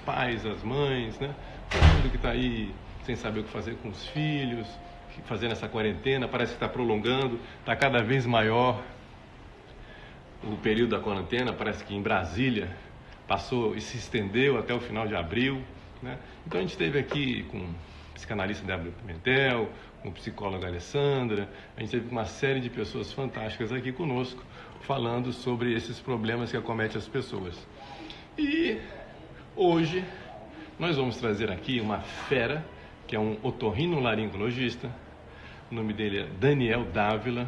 pais, as mães, né? Todo mundo que está aí sem saber o que fazer com os filhos, fazendo essa quarentena, parece que está prolongando, está cada vez maior o período da quarentena, parece que em Brasília passou e se estendeu até o final de abril, né? Então a gente esteve aqui com a psicanalista Débora Pimentel, com a psicóloga Alessandra, a gente teve uma série de pessoas fantásticas aqui conosco, falando sobre esses problemas que acometem as pessoas. E hoje nós vamos trazer aqui uma fera, que é um otorrinolaringologista, o nome dele é Daniel Dávila,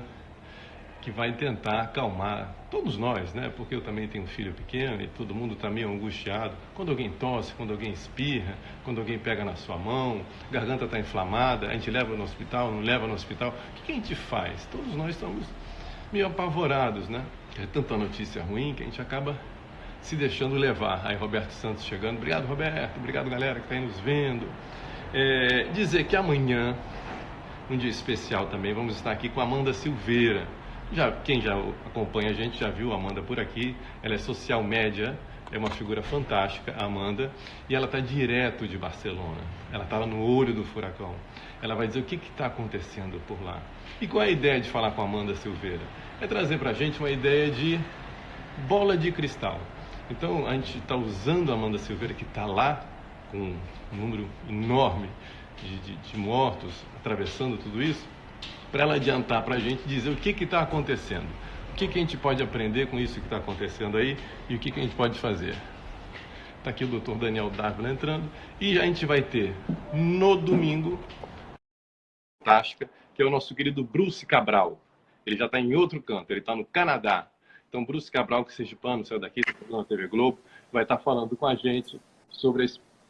que vai tentar acalmar todos nós, né? Porque eu também tenho um filho pequeno e todo mundo está meio angustiado. Quando alguém tosse, quando alguém espirra, quando alguém pega na sua mão, a garganta está inflamada, a gente leva no hospital, não leva no hospital. O que a gente faz? Todos nós estamos meio apavorados, né? É tanta notícia ruim que a gente acaba se deixando levar. Aí Roberto Santos chegando. Obrigado, Roberto. Obrigado, galera que está aí nos vendo. Dizer que amanhã, um dia especial também, vamos estar aqui com a Amanda Silveira. Quem já acompanha a gente já viu a Amanda por aqui. Ela é social média, é uma figura fantástica, a Amanda, e ela está direto de Barcelona. Ela estava no olho do furacão. Ela vai dizer o que está acontecendo por lá. E qual é a ideia de falar com a Amanda Silveira? É trazer para a gente uma ideia de bola de cristal. Então a gente está usando a Amanda Silveira, que está lá com um número enorme de mortos, atravessando tudo isso, para ela adiantar para a gente, dizer o que está acontecendo, o que a gente pode aprender com isso que está acontecendo aí e o que a gente pode fazer. Está aqui o doutor Daniel Dávila entrando e a gente vai ter no domingo, fantástica, que é o nosso querido Bruce Cabral. Ele já está em outro canto, ele está no Canadá. Então Bruce Cabral, que seja pano, saiu daqui, está na TV Globo, vai estar falando com a gente sobre o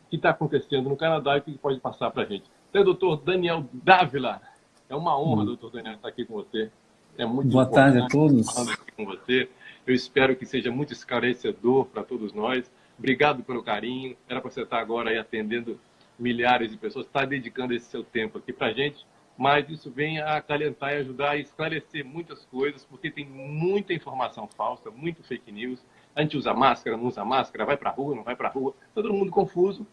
que está acontecendo no Canadá e o que pode passar para a gente. Então, doutor Daniel Dávila, é uma honra, doutor Daniel, estar aqui com você. É muito Boa tarde a todos. Falando aqui com você. Eu espero que seja muito esclarecedor para todos nós. Obrigado pelo carinho. Era para você estar agora aí atendendo milhares de pessoas, está dedicando esse seu tempo aqui para a gente, mas isso vem a acalentar e ajudar a esclarecer muitas coisas, porque tem muita informação falsa, muito fake news. A gente usa máscara, não usa máscara, vai para a rua, não vai para a rua, tá todo mundo confuso.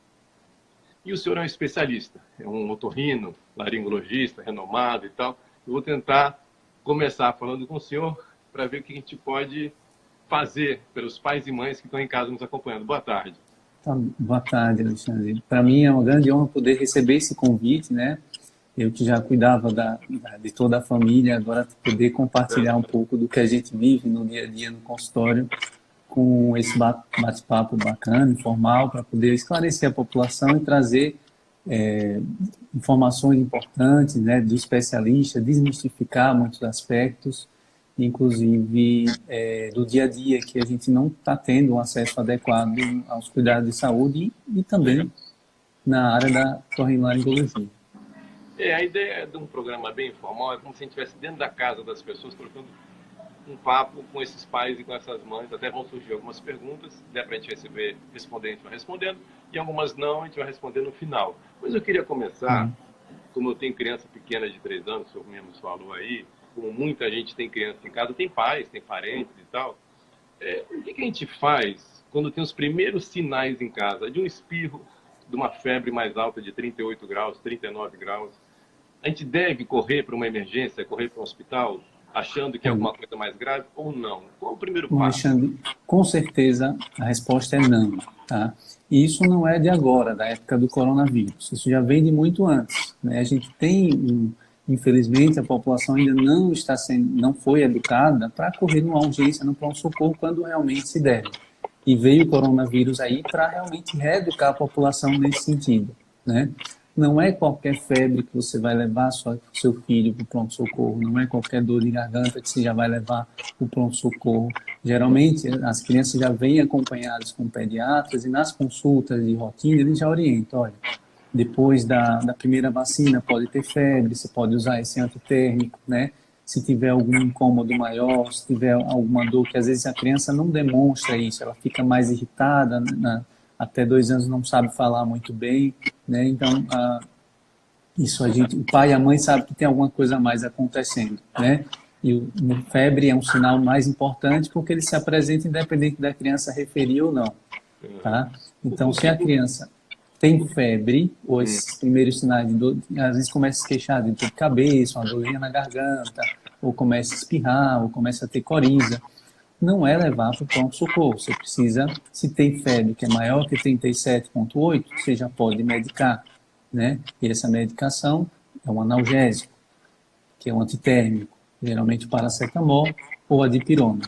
E o senhor é um especialista, é um otorrino, laringologista, renomado e tal. Eu vou tentar começar falando com o senhor para ver o que a gente pode fazer pelos pais e mães que estão em casa nos acompanhando. Boa tarde. Boa tarde, Alexandre. Para mim é uma grande honra poder receber esse convite, né? Eu que já cuidava de toda a família, agora poder compartilhar um pouco do que a gente vive no dia a dia no consultório, com esse bate-papo bacana, informal, para poder esclarecer a população e trazer informações importantes, né, do especialista, desmistificar muitos aspectos, inclusive do dia a dia, que a gente não está tendo um acesso adequado aos cuidados de saúde e também na área da otorrinolaringologia. A ideia de um programa bem informal é como se a gente estivesse dentro da casa das pessoas, trocando um papo com esses pais e com essas mães. Até vão surgir algumas perguntas, der para a gente responder, a gente vai respondendo, e algumas não, a gente vai responder no final. Mas eu queria começar, como eu tenho criança pequena de 3 anos, o senhor mesmo falou aí, como muita gente tem criança em casa, tem pais, tem parentes e tal, o que a gente faz quando tem os primeiros sinais em casa de um espirro, de uma febre mais alta de 38 graus, 39 graus? A gente deve correr para uma emergência, correr para um hospital, achando que é alguma coisa mais grave ou não? Qual é o primeiro passo? Alexandre, com certeza a resposta é não, tá? E isso não é de agora, da época do coronavírus. Isso já vem de muito antes, né? A gente tem, infelizmente, a população ainda não foi educada para correr numa urgência, no pronto-socorro, quando realmente se deve. E veio o coronavírus aí para realmente reeducar a população nesse sentido, né? Não é qualquer febre que você vai levar seu filho para o pronto-socorro, não é qualquer dor de garganta que você já vai levar para o pronto-socorro. Geralmente, as crianças já vêm acompanhadas com pediatras e nas consultas de rotina eles já orientam, olha, depois da primeira vacina pode ter febre, você pode usar esse antitérmico, né? Se tiver algum incômodo maior, se tiver alguma dor, que às vezes a criança não demonstra isso, ela fica mais irritada, né? Até 2 anos não sabe falar muito bem, né? Então, isso o pai e a mãe sabem que tem alguma coisa a mais acontecendo, né? E a febre é um sinal mais importante porque ele se apresenta independente da criança referir ou não. tá? Então, se a criança tem febre, ou esses primeiros sinais de dor, às vezes começa a se queixar de dor de cabeça, uma dorzinha na garganta, ou começa a espirrar, ou começa a ter coriza, não é levar para o pronto-socorro. Você precisa, se tem febre que é maior que 37,8, você já pode medicar, né? E essa medicação é um analgésico, que é um antitérmico, geralmente paracetamol ou a dipirona.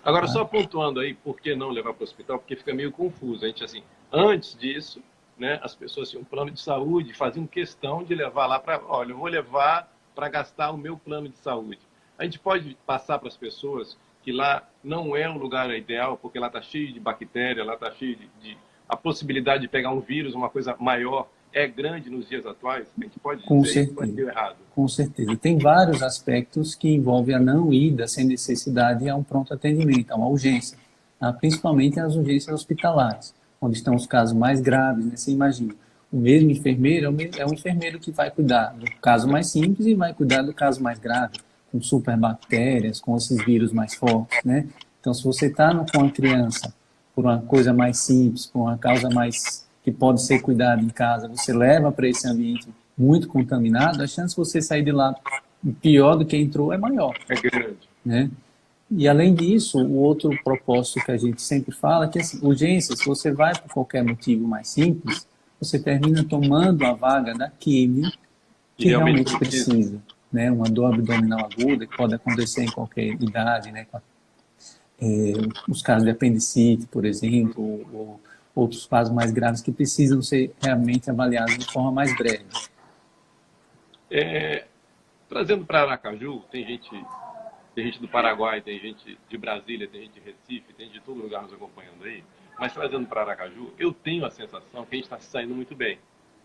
Agora, só pontuando aí, por que não levar para o hospital? Porque fica meio confuso. A gente, assim, antes disso, né, as pessoas tinham um plano de saúde, faziam questão de levar lá para, olha, eu vou levar para gastar o meu plano de saúde. A gente pode passar para as pessoas que lá não é um lugar ideal, porque lá está cheio de bactéria, lá está cheio a possibilidade de pegar um vírus, uma coisa maior, é grande nos dias atuais? A gente pode dizer que pode ser errado. Com certeza. Tem vários aspectos que envolvem a não ida sem necessidade a um pronto atendimento, a uma urgência, tá? Principalmente as urgências hospitalares, onde estão os casos mais graves, né? Você imagina, o mesmo enfermeiro é um enfermeiro que vai cuidar do caso mais simples e vai cuidar do caso mais grave, com superbactérias, com esses vírus mais fortes, né? Então, se você está com uma criança por uma coisa mais simples, por uma causa mais que pode ser cuidada em casa, você leva para esse ambiente muito contaminado, a chance de você sair de lá pior do que entrou é maior. É grande. Né? E além disso, o outro propósito que a gente sempre fala é que assim, urgência, se você vai por qualquer motivo mais simples, você termina tomando a vaga daquele que realmente precisa. Né? Uma dor abdominal aguda, que pode acontecer em qualquer idade, né? Os casos de apendicite, por exemplo, ou outros casos mais graves que precisam ser realmente avaliados de forma mais breve. Trazendo para Aracaju, tem gente do Paraguai, tem gente de Brasília, tem gente de Recife, tem gente de todo lugar nos acompanhando aí, mas trazendo para Aracaju, eu tenho a sensação que a gente está se saindo muito bem.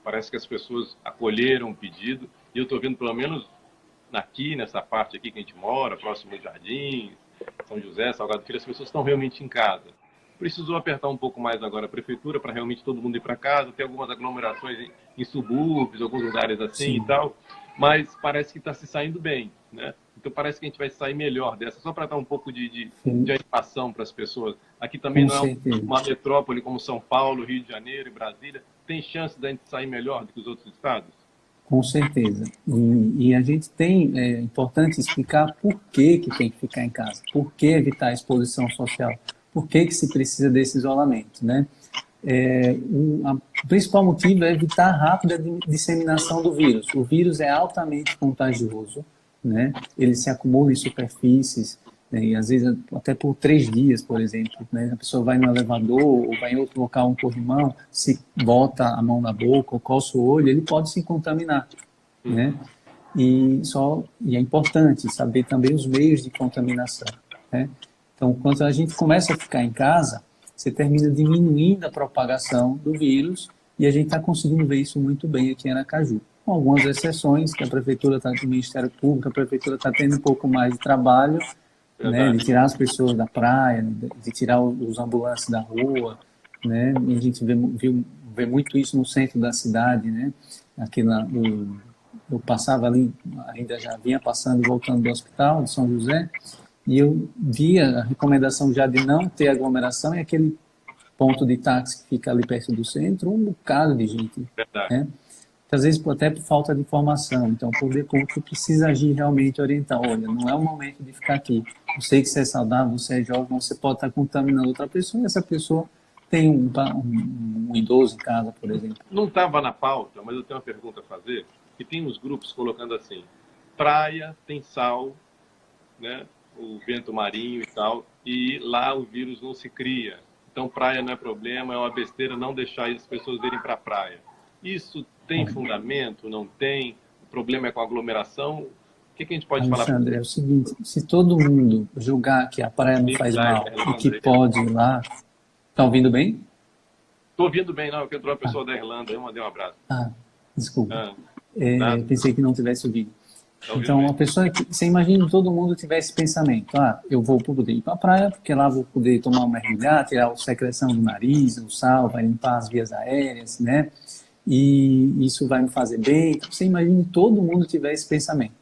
Parece que as pessoas acolheram o pedido, e eu estou vendo pelo menos aqui, nessa parte aqui que a gente mora, próximo dos Jardins, São José, Salgado Filho, as pessoas estão realmente em casa. Precisou apertar um pouco mais agora a prefeitura para realmente todo mundo ir para casa. Tem algumas aglomerações em subúrbios, alguns lugares assim. Sim. E tal, mas parece que está se saindo bem, né? Então parece que a gente vai sair melhor dessa, só para dar um pouco de animação para as pessoas. Aqui também não é uma metrópole como São Paulo, Rio de Janeiro e Brasília. Tem chance da gente sair melhor do que os outros estados? Com certeza. E a gente é importante explicar por que tem que ficar em casa, por que evitar a exposição social, por que se precisa desse isolamento, né? O principal motivo é evitar a rápida disseminação do vírus. O vírus é altamente contagioso, né? Ele se acumula em superfícies, né? E às vezes até por 3 dias, por exemplo, né? A pessoa vai no elevador ou vai em outro local, um corrimão, se bota a mão na boca ou coça o olho, ele pode se contaminar, né? E é importante saber também os meios de contaminação, né? Então, quando a gente começa a ficar em casa, você termina diminuindo a propagação do vírus e a gente está conseguindo ver isso muito bem aqui em Aracaju. Com algumas exceções, que a Prefeitura está, do Ministério Público, a Prefeitura está tendo um pouco mais de trabalho, né, de tirar as pessoas da praia, de tirar os ambulantes da rua, né, e a gente vê muito isso no centro da cidade, né, aqui eu passava ali, ainda já vinha passando e voltando do hospital de São José, e eu via a recomendação já de não ter aglomeração e aquele ponto de táxi que fica ali perto do centro, um bocado de gente. Né? Às vezes até por falta de informação. Então, o poder público precisa agir realmente, orientar. Olha, não é o momento de ficar aqui. Eu sei que você é saudável, você é jovem, você pode estar contaminando outra pessoa e essa pessoa tem um idoso em casa, por exemplo. Não estava na pauta, mas eu tenho uma pergunta a fazer. Que tem uns grupos colocando assim, praia tem sal, né? O vento marinho e tal, e lá o vírus não se cria. Então, praia não é problema, é uma besteira não deixar as pessoas irem para a praia. Isso tem fundamento? Não tem? O problema é com a aglomeração? O que a gente pode falar? Alexandre, é o seguinte, se todo mundo julgar que a praia não faz mal e que pode ir lá... Está ouvindo bem? Estou ouvindo bem, não, porque entrou uma pessoa da Irlanda, eu mandei um abraço. Desculpa. Pensei que não tivesse ouvido. Então, uma pessoa que, você imagina que todo mundo tivesse esse pensamento, eu vou poder ir para a praia, porque lá vou poder tomar uma mergulhada, tirar a secreção do nariz, o sal, vai limpar as vias aéreas, né? E isso vai me fazer bem. Então, você imagina que todo mundo tivesse esse pensamento.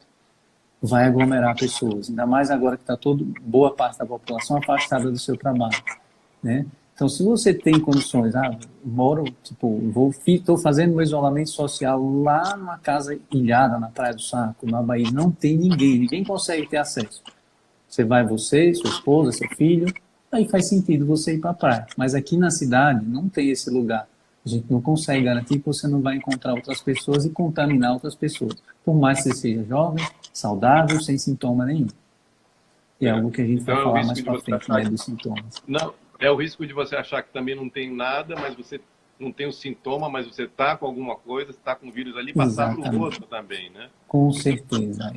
Vai aglomerar pessoas, ainda mais agora que está boa parte da população afastada do seu trabalho, né? Então, se você tem condições, estou fazendo meu isolamento social lá numa casa ilhada na Praia do Saco, na Bahia, não tem ninguém consegue ter acesso. Você, sua esposa, seu filho, aí faz sentido você ir para a praia. Mas aqui na cidade não tem esse lugar. A gente não consegue garantir que você não vai encontrar outras pessoas e contaminar outras pessoas. Por mais que você seja jovem, saudável, sem sintoma nenhum. E é algo que a gente vai falar mais para frente, né, dos sintomas. Não, é o risco de você achar que também não tem nada, mas você não tem o sintoma, mas você está com alguma coisa, está com o vírus ali, passar para o outro também, né? Com certeza.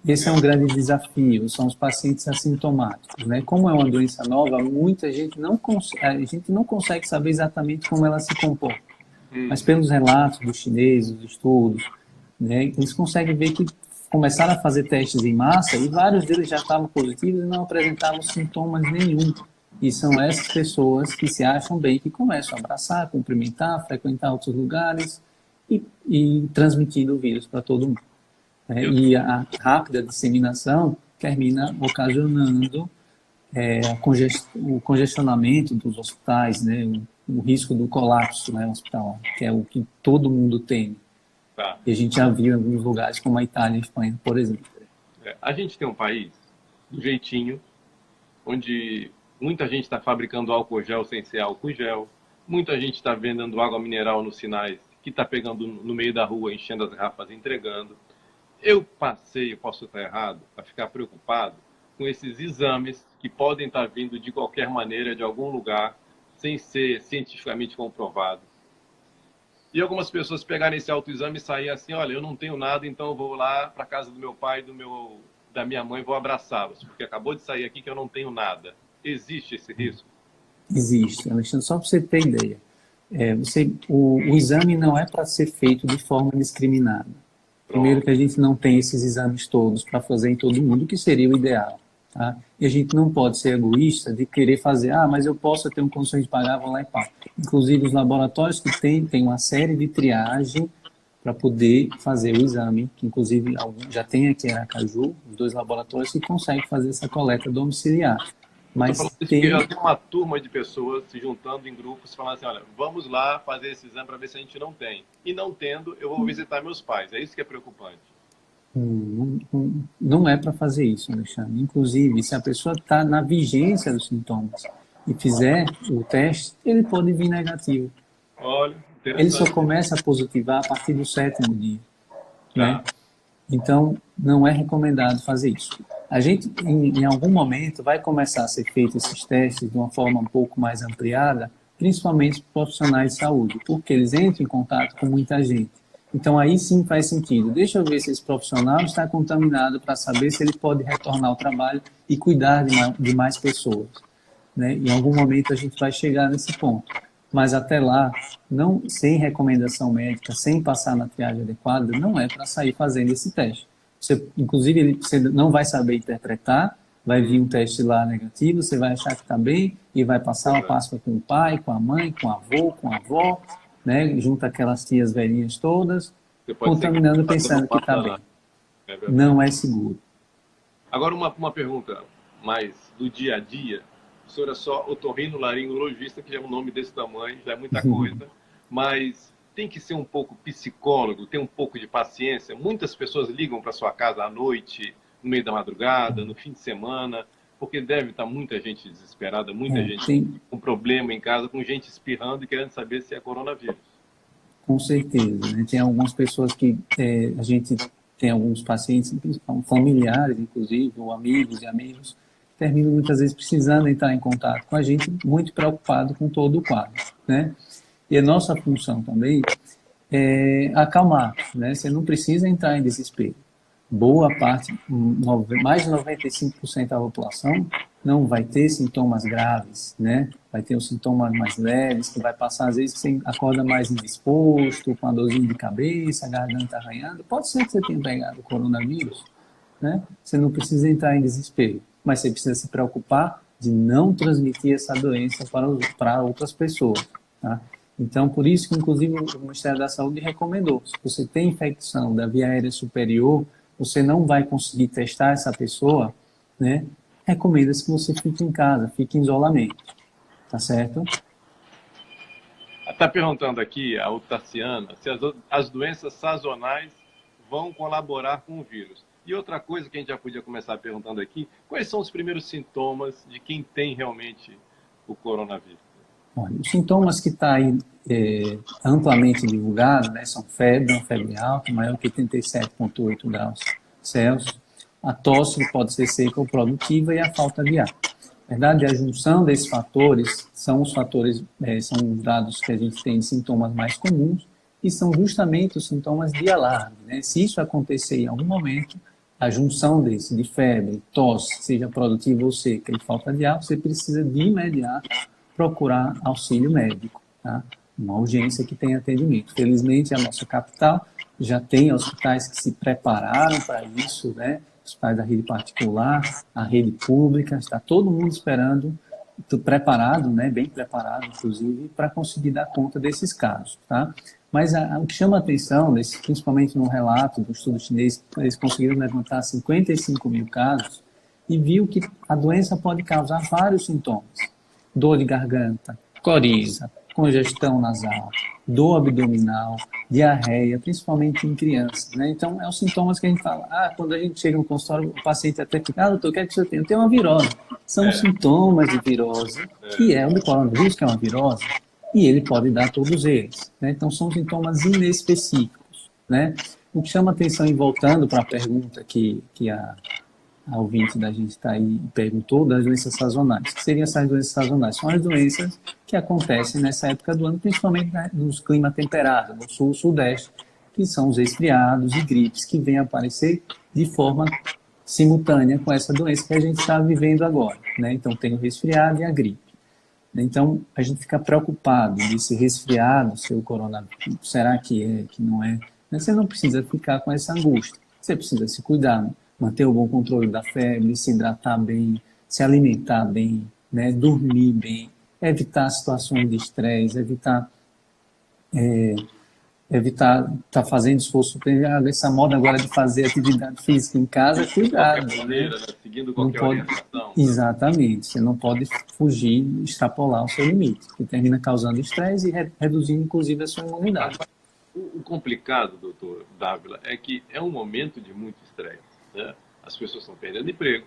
Esse é um grande desafio, são os pacientes assintomáticos, né? Como é uma doença nova, muita gente a gente não consegue saber exatamente como ela se comporta. Mas pelos relatos dos chineses, dos estudos, né, eles conseguem ver que começaram a fazer testes em massa e vários deles já estavam positivos e não apresentavam sintomas nenhum. E são essas pessoas que se acham bem, que começam a abraçar, cumprimentar, frequentar outros lugares e transmitindo o vírus para todo mundo. E a rápida disseminação termina ocasionando o congestionamento dos hospitais, né, o risco do colapso, né, hospitalar, que é o que todo mundo tem. Tá. E a gente já viu em alguns lugares, como a Itália e a Espanha, por exemplo. A gente tem um país do jeitinho, onde muita gente está fabricando álcool gel sem ser álcool gel, muita gente está vendendo água mineral nos sinais, que está pegando no meio da rua, enchendo as garrafas e entregando. Eu posso estar errado, a ficar preocupado com esses exames que podem estar vindo de qualquer maneira, de algum lugar, sem ser cientificamente comprovado. E algumas pessoas pegarem esse autoexame e saírem assim, olha, eu não tenho nada, então eu vou lá para a casa do meu pai, da minha mãe, vou abraçá-los, porque acabou de sair aqui que eu não tenho nada. Existe esse risco? Existe, Alexandre. Só para você ter ideia, o exame não é para ser feito de forma discriminada. Primeiro que a gente não tem esses exames todos para fazer em todo mundo, que seria o ideal. Tá? E a gente não pode ser egoísta de querer fazer, mas eu posso ter condições de pagar, vou lá e pago. Inclusive os laboratórios que têm uma série de triagem para poder fazer o exame, que inclusive já tem aqui em Aracaju, os 2 laboratórios que conseguem fazer essa coleta domiciliar. Mas já tem uma turma de pessoas se juntando em grupos, falando assim, olha, vamos lá fazer esse exame para ver se a gente não tem. E não tendo, eu vou visitar meus pais. É isso que é preocupante. Não é para fazer isso, Alexandre. Inclusive, se a pessoa está na vigência dos sintomas e fizer o teste, ele pode vir negativo. Olha, ele só começa a positivar a partir do 7º dia. Né? Então, não é recomendado fazer isso. A gente, em algum momento, vai começar a ser feito esses testes de uma forma um pouco mais ampliada, principalmente para profissionais de saúde, porque eles entram em contato com muita gente. Então, aí sim faz sentido. Deixa eu ver se esse profissional está contaminado para saber se ele pode retornar ao trabalho e cuidar de mais pessoas. Né? Em algum momento a gente vai chegar nesse ponto. Mas até lá, sem recomendação médica, sem passar na triagem adequada, não é para sair fazendo esse teste. Inclusive, você não vai saber interpretar, vai vir um teste lá negativo, você vai achar que está bem e vai passar a Páscoa com o pai, com a mãe, com o avô, com a avó, né, junto aquelas tias velhinhas todas, contaminando pensando que está bem. Não é seguro. Agora uma pergunta mais do dia a dia. O senhor é só otorrinolaringologista, que já é um nome desse tamanho, já é muita coisa, mas tem que ser um pouco psicólogo, ter um pouco de paciência. Muitas pessoas ligam para sua casa à noite, no meio da madrugada, no fim de semana, porque deve estar muita gente desesperada, muita gente com problema em casa, com gente espirrando e querendo saber se é coronavírus. Com certeza. Né? Tem algumas pessoas que a gente tem alguns pacientes, familiares, inclusive, ou amigos e amigos, que terminam muitas vezes precisando entrar em contato com a gente, muito preocupado com todo o quadro. Né? E a nossa função também é acalmar. Né? Você não precisa entrar em desespero. Boa parte, mais de 95% da população não vai ter sintomas graves, né? Vai ter os sintomas mais leves, que vai passar, às vezes, você acorda mais indisposto, com a dorzinha de cabeça, a garganta arranhando. Pode ser que você tenha pegado o coronavírus, né? Você não precisa entrar em desespero, mas você precisa se preocupar de não transmitir essa doença para outras pessoas, tá? Então, por isso que, inclusive, o Ministério da Saúde recomendou, se você tem infecção da via aérea superior, você não vai conseguir testar essa pessoa, né? Recomenda-se que você fique em casa, fique em isolamento. tá certo? Está perguntando aqui a Tassiana se as doenças sazonais vão colaborar com o vírus. E outra coisa que a gente já podia começar perguntando aqui, quais são os primeiros sintomas de quem tem realmente o coronavírus? Olha, os sintomas que está aí amplamente divulgados, né, são febre, uma febre alta, maior que 87,8 graus Celsius, a tosse que pode ser seca ou produtiva e a falta de ar. Na verdade, a junção desses fatores são os fatores, são os dados que a gente tem de sintomas mais comuns e são justamente os sintomas de alarme, né? Se isso acontecer em algum momento, a junção desse, de febre, tosse, seja produtiva ou seca e falta de ar, você precisa de imediato procurar auxílio médico, tá? Uma urgência que tem atendimento. Felizmente, a nossa capital já tem hospitais que se prepararam para isso, né? Hospitais da rede particular, a rede pública, está todo mundo esperando, preparado, né? Bem preparado, inclusive, para conseguir dar conta desses casos, tá? Mas o que chama a atenção, principalmente no relato do estudo chinês, eles conseguiram levantar 55 mil casos e viu que a doença pode causar vários sintomas. Dor de garganta, coriza, congestão nasal, dor abdominal, diarreia, principalmente em crianças, né? Então, é os sintomas que a gente fala. Quando a gente chega no consultório, o paciente até fica, doutor, o que é que você tem? Eu tenho uma virose. São sintomas de virose, que é o do coronavírus, que é uma virose, e ele pode dar todos eles, né? Então, são sintomas inespecíficos, né? O que chama atenção, e voltando para a pergunta que a ouvinte da gente está aí perguntou, das doenças sazonais. O que seriam essas doenças sazonais? São as doenças que acontecem nessa época do ano, principalmente nos climas temperados, no sul, sudeste, que são os resfriados e gripes, que vêm aparecer de forma simultânea com essa doença que a gente está vivendo agora, né? Então, tem o resfriado e a gripe. Então, a gente fica preocupado desse resfriado, seu coronavírus, será que é, que não é? Você não precisa ficar com essa angústia, você precisa se cuidar, né? Manter o bom controle da febre, se hidratar bem, se alimentar bem, né? Dormir bem, evitar situações de estresse, evitar estar fazendo esforço. Essa moda agora de fazer atividade física em casa, cuidado. Maneira, né? Seguindo qualquer orientação. Exatamente, você não pode fugir, extrapolar o seu limite, que termina causando estresse e reduzindo, inclusive, a sua imunidade. O complicado, doutor Dávila, é que é um momento de muito estresse, né? As pessoas estão perdendo emprego,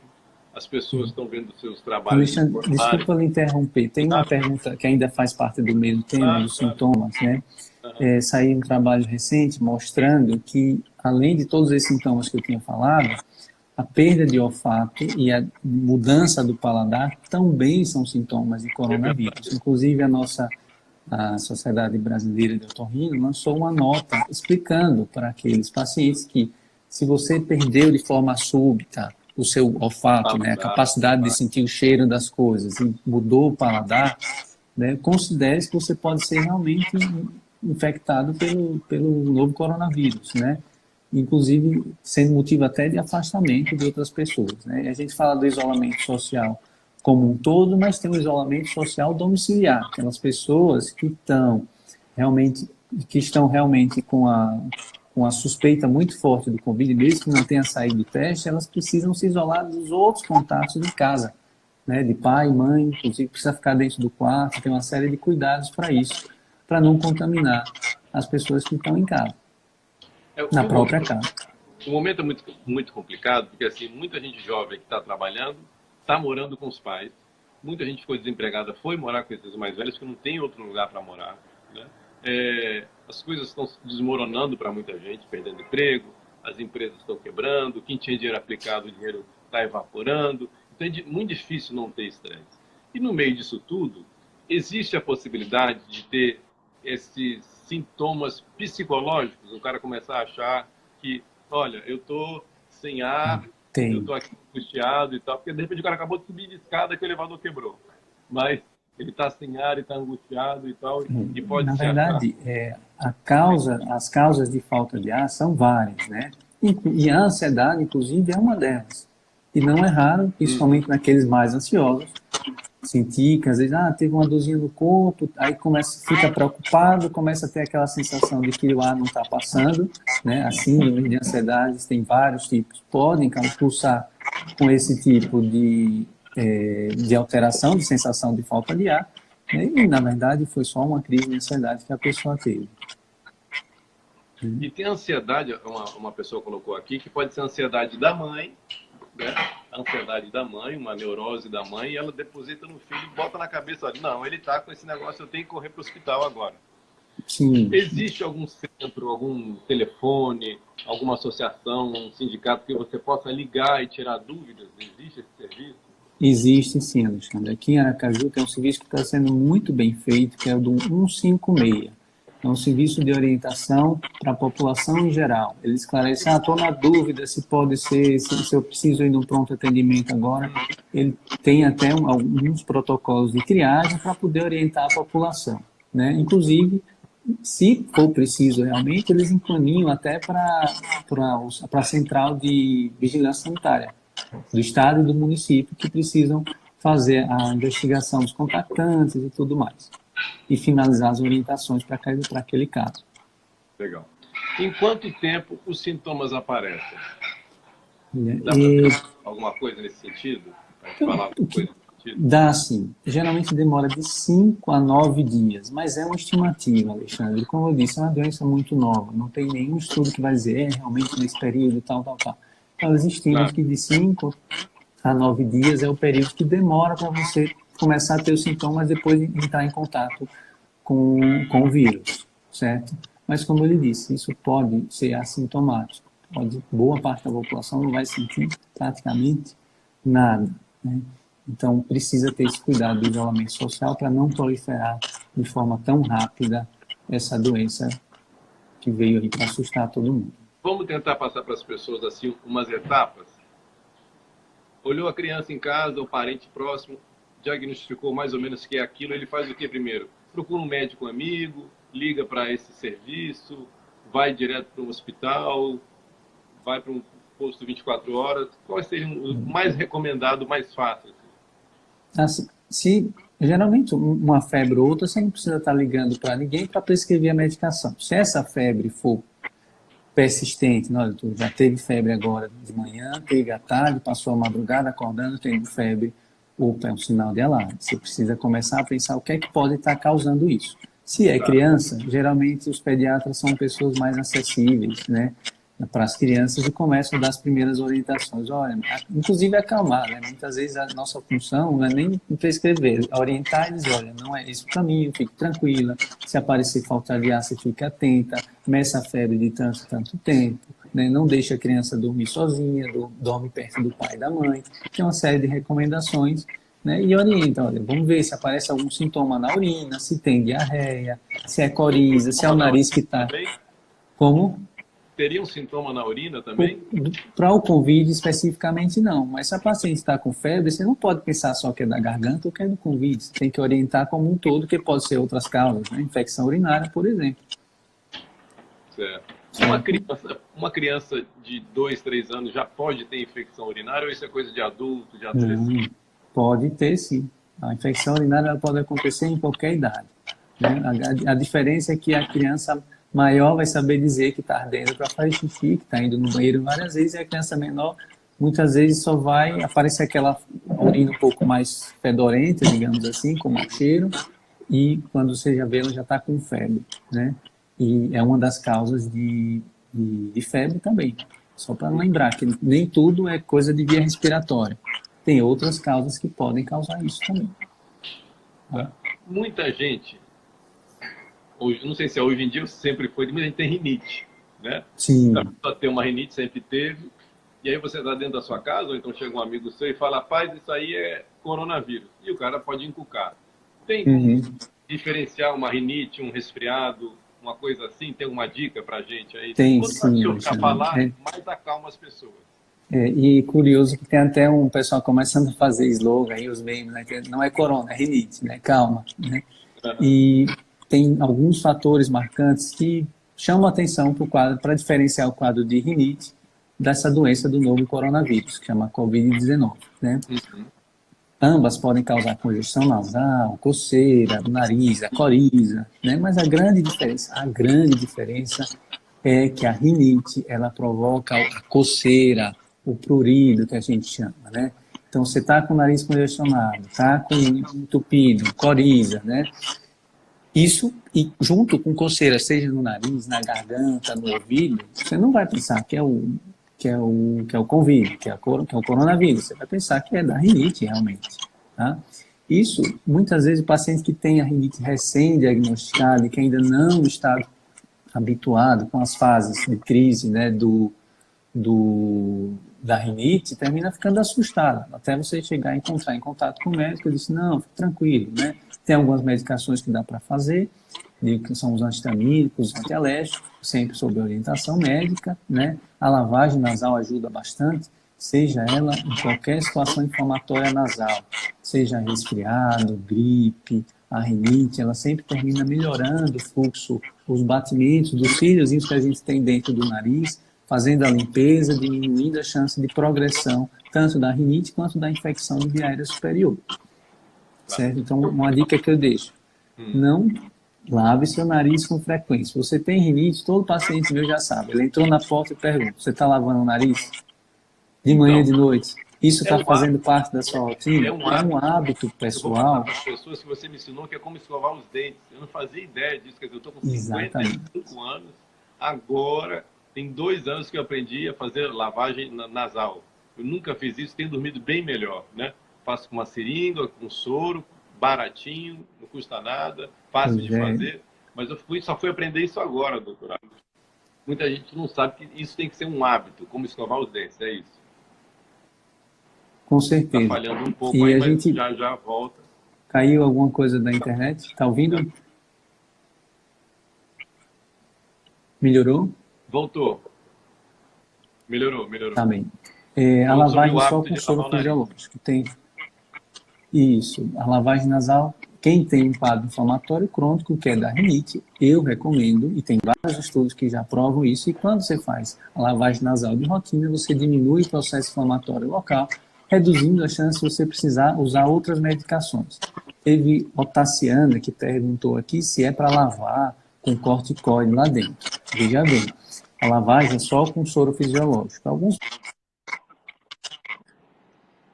as pessoas estão vendo seus trabalhos... Desculpa lhe interromper, tem uma pergunta que ainda faz parte do mesmo tema, dos sintomas, né? Saiu um trabalho recente mostrando que, além de todos esses sintomas que eu tinha falado, a perda de olfato e a mudança do paladar também são sintomas de coronavírus. Inclusive, a Sociedade Brasileira de Otorrino lançou uma nota explicando para aqueles pacientes que, se você perdeu de forma súbita o seu olfato, né, a capacidade de sentir o cheiro das coisas, e mudou o paladar, né, considere que você pode ser realmente infectado pelo novo coronavírus, né? Inclusive sendo motivo até de afastamento de outras pessoas, né? E a gente fala do isolamento social como um todo, mas tem o isolamento social domiciliar, aquelas pessoas que estão realmente com a suspeita muito forte do Covid, mesmo que não tenha saído do teste, elas precisam se isolar dos outros contatos de casa, né? De pai, mãe, inclusive precisa ficar dentro do quarto, tem uma série de cuidados para isso, para não contaminar as pessoas que estão em casa, na própria casa. O momento é muito, muito complicado, porque assim, muita gente jovem que está trabalhando, está morando com os pais, muita gente ficou desempregada, foi morar com esses mais velhos, que não tem outro lugar para morar, né? As coisas estão desmoronando para muita gente, perdendo emprego, as empresas estão quebrando, quem tinha dinheiro aplicado, o dinheiro está evaporando, então é muito difícil não ter estresse. E no meio disso tudo, existe a possibilidade de ter esses sintomas psicológicos, o cara começar a achar que, olha, eu estou sem ar, eu estou aqui angustiado e tal, porque de repente o cara acabou de subir de escada que o elevador quebrou, mas ele está sem ar e está angustiado e tal, e pode Na ser... Na verdade, as causas de falta de ar são várias, né? E a ansiedade, inclusive, é uma delas. E não é raro, principalmente naqueles mais ansiosos, sentir que às vezes teve uma dorzinha no corpo, aí fica preocupado, começa a ter aquela sensação de que o ar não está passando, né? A síndrome de ansiedade tem vários tipos, podem cursar com esse tipo de alteração, de sensação de falta de ar, E, na verdade, foi só uma crise de ansiedade que a pessoa teve. E tem ansiedade, uma pessoa colocou aqui, que pode ser ansiedade da mãe, né? A ansiedade da mãe, uma neurose da mãe, e ela deposita no filho e bota na cabeça, olha, não, ele está com esse negócio, eu tenho que correr para o hospital agora. Sim. Existe algum centro, algum telefone, alguma associação, um sindicato que você possa ligar e tirar dúvidas? Existe esse serviço? Existe sim, Alexandre. Aqui em Aracaju tem um serviço que está sendo muito bem feito, que é o do 156. É um serviço de orientação para a população em geral. Ele esclarece, estou na dúvida se pode ser, se eu preciso ir no pronto atendimento agora. Ele tem até alguns protocolos de triagem para poder orientar a população, né? Inclusive, se for preciso realmente, eles encaminham até para a central de vigilância sanitária do estado e do município, que precisam fazer a investigação dos contactantes e tudo mais, e finalizar as orientações para aquele caso. Legal. Em quanto tempo os sintomas aparecem? Dá para alguma coisa nesse sentido? Para falar alguma coisa nesse sentido? Dá sim. Geralmente demora de 5 a 9 dias, mas é uma estimativa, Alexandre. Como eu disse, é uma doença muito nova. Não tem nenhum estudo que vai dizer realmente nesse período, tal. Então, eles estimam que de 5 a 9 dias é o período que demora para você começar a ter os sintomas depois de entrar em contato com o vírus, certo? Mas, como ele disse, isso pode ser assintomático. Boa parte da população não vai sentir praticamente nada, né? Então, precisa ter esse cuidado do isolamento social para não proliferar de forma tão rápida essa doença que veio aí para assustar todo mundo. Vamos tentar passar para as pessoas assim umas etapas. Olhou a criança em casa, o parente próximo, diagnosticou mais ou menos que é aquilo, ele faz o que primeiro? Procura um médico amigo, liga para esse serviço, vai direto para um hospital, vai para um posto 24 horas. Qual seria o mais recomendado, mais fácil? Se geralmente uma febre ou outra, você não precisa estar ligando para ninguém para prescrever a medicação. Se essa febre for persistente, olha, tu já teve febre agora de manhã, teve à tarde, passou a madrugada acordando, tendo febre, opa, é um sinal de alarme. Você precisa começar a pensar o que é que pode estar causando isso. Se é criança, geralmente os pediatras são pessoas mais acessíveis, né, para as crianças e começam a dar as primeiras orientações. Olha, inclusive acalmar, né? Muitas vezes a nossa função não é nem prescrever, orientar eles, olha, não é esse o caminho, fique tranquila, se aparecer falta de ar, você fique atenta, meça a febre de tanto tempo, né? Não deixe a criança dormir sozinha, dorme perto do pai e da mãe, tem uma série de recomendações, né? E orienta, olha, vamos ver se aparece algum sintoma na urina, se tem diarreia, se é coriza, se é o nariz que está... Como? Teria um sintoma na urina também? Para o Covid especificamente não, mas se a paciente está com febre, você não pode pensar só que é da garganta ou que é do Covid, você tem que orientar como um todo, que pode ser outras causas, né? Infecção urinária, por exemplo. Certo. Uma criança de 2, 3 anos já pode ter infecção urinária ou isso é coisa de adulto, de adolescente? Pode ter sim. A infecção urinária ela pode acontecer em qualquer idade, né? A diferença é que a criança maior vai saber dizer que está ardendo para fazer xixi, que está indo no banheiro várias vezes, e a criança menor, muitas vezes, só vai aparecer aquela urina um pouco mais fedorenta, digamos assim, com mau cheiro, e quando você já vê, ela já está com febre, né? E é uma das causas de febre também. Só para lembrar que nem tudo é coisa de via respiratória. Tem outras causas que podem causar isso também. Tá? Muita gente... Hoje, não sei se é hoje em dia ou sempre foi, muita gente tem rinite, né? Sim. A pessoa tem uma rinite, sempre teve, e aí você está dentro da sua casa, ou então chega um amigo seu e fala, rapaz, isso aí é coronavírus, e o cara pode encucar. Tem como diferenciar uma rinite, um resfriado, uma coisa assim? Tem uma dica pra gente aí? Tem Quanto sim. mais eu falar, mais acalma as pessoas. E curioso que tem até um pessoal começando a fazer slogan aí, os memes, né? Que não é corona, é rinite, né? Calma, né? E tem alguns fatores marcantes que chamam a atenção para o quadro, para diferenciar o quadro de rinite dessa doença do novo coronavírus, que chama Covid-19, né? Ambas podem causar congestão nasal, coceira, nariz, a coriza, né? Mas a grande diferença é que a rinite, ela provoca a coceira, o prurido, que a gente chama, né? Então, você está com o nariz congestionado, está com entupido, coriza, né? Isso, e junto com coceira, seja no nariz, na garganta, no ouvido, você não vai pensar que é o Covid, que é o coronavírus. Você vai pensar que é da rinite, realmente. Tá? Isso, muitas vezes, o paciente que tem a rinite recém-diagnosticada e que ainda não está habituado com as fases de crise, né, da rinite, termina ficando assustado, até você chegar a entrar em contato com o médico e dizer, não, fique tranquilo, né? Tem algumas medicações que dá para fazer, que são os antihistamínicos, os antialérgicos, sempre sob orientação médica, né? A lavagem nasal ajuda bastante, seja ela em qualquer situação inflamatória nasal, seja resfriado, gripe, a rinite, ela sempre termina melhorando o fluxo, os batimentos dos cíliozinhos que a gente tem dentro do nariz, fazendo a limpeza, diminuindo a chance de progressão, tanto da rinite quanto da infecção de via aérea superior. Certo? Então, uma dica que eu deixo, não lave seu nariz com frequência. Se você tem rinite, todo paciente meu já sabe. Ele entrou na porta e pergunta, você está lavando o nariz? De manhã e de noite? Isso está fazendo parte da sua rotina? É um hábito pessoal. As pessoas que você me ensinou que é como escovar os dentes. Eu não fazia ideia disso, quer dizer, eu estou com 55 anos, agora tem 2 anos que eu aprendi a fazer lavagem nasal. Eu nunca fiz isso, tenho dormido bem melhor, né? Faço com uma seringa, com soro, baratinho, não custa nada, fácil de fazer. Mas eu só fui aprender isso agora, doutorado. Muita gente não sabe que isso tem que ser um hábito, como escovar os dentes, é isso. Com certeza. Está falhando um pouco e aí, a mas gente... já volta. Caiu alguma coisa da internet? Está ouvindo? Melhorou? Voltou. Melhorou. Tá bem. A lavagem só com soro fisiológico. Tem... Isso. A lavagem nasal, quem tem um quadro inflamatório crônico, que é da rinite, eu recomendo, e tem vários estudos que já provam isso, e quando você faz a lavagem nasal de rotina, você diminui o processo inflamatório local, reduzindo a chance de você precisar usar outras medicações. Teve Otaciana que perguntou aqui se é para lavar com corticoide lá dentro. Veja bem, a lavagem é só com soro fisiológico. Alguns...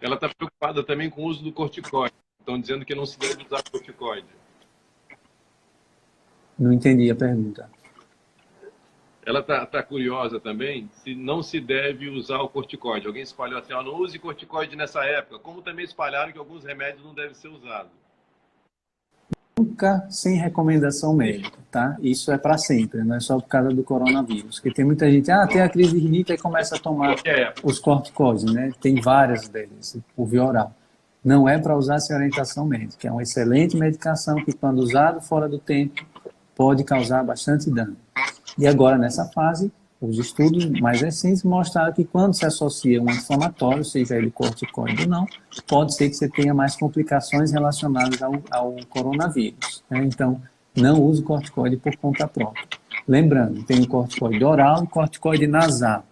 Ela está preocupada também com o uso do corticoide. Estão dizendo que não se deve usar corticoide. Não entendi a pergunta. Ela está curiosa também se não se deve usar o corticoide. Alguém espalhou assim, não use corticoide nessa época. Como também espalharam que alguns remédios não devem ser usados. Nunca sem recomendação médica, tá? Isso é para sempre, não é só por causa do coronavírus. Porque tem muita gente, tem a crise de rinite e começa a tomar os corticoides, né? Tem várias deles, por via oral. Não é para usar sem orientação médica. É uma excelente medicação que, quando usado fora do tempo, pode causar bastante dano. E agora, nessa fase, os estudos mais recentes mostraram que quando se associa um inflamatório, seja ele corticoide ou não, pode ser que você tenha mais complicações relacionadas ao coronavírus. Né? Então, não use corticoide por conta própria. Lembrando, tem o corticoide oral e corticoide nasal.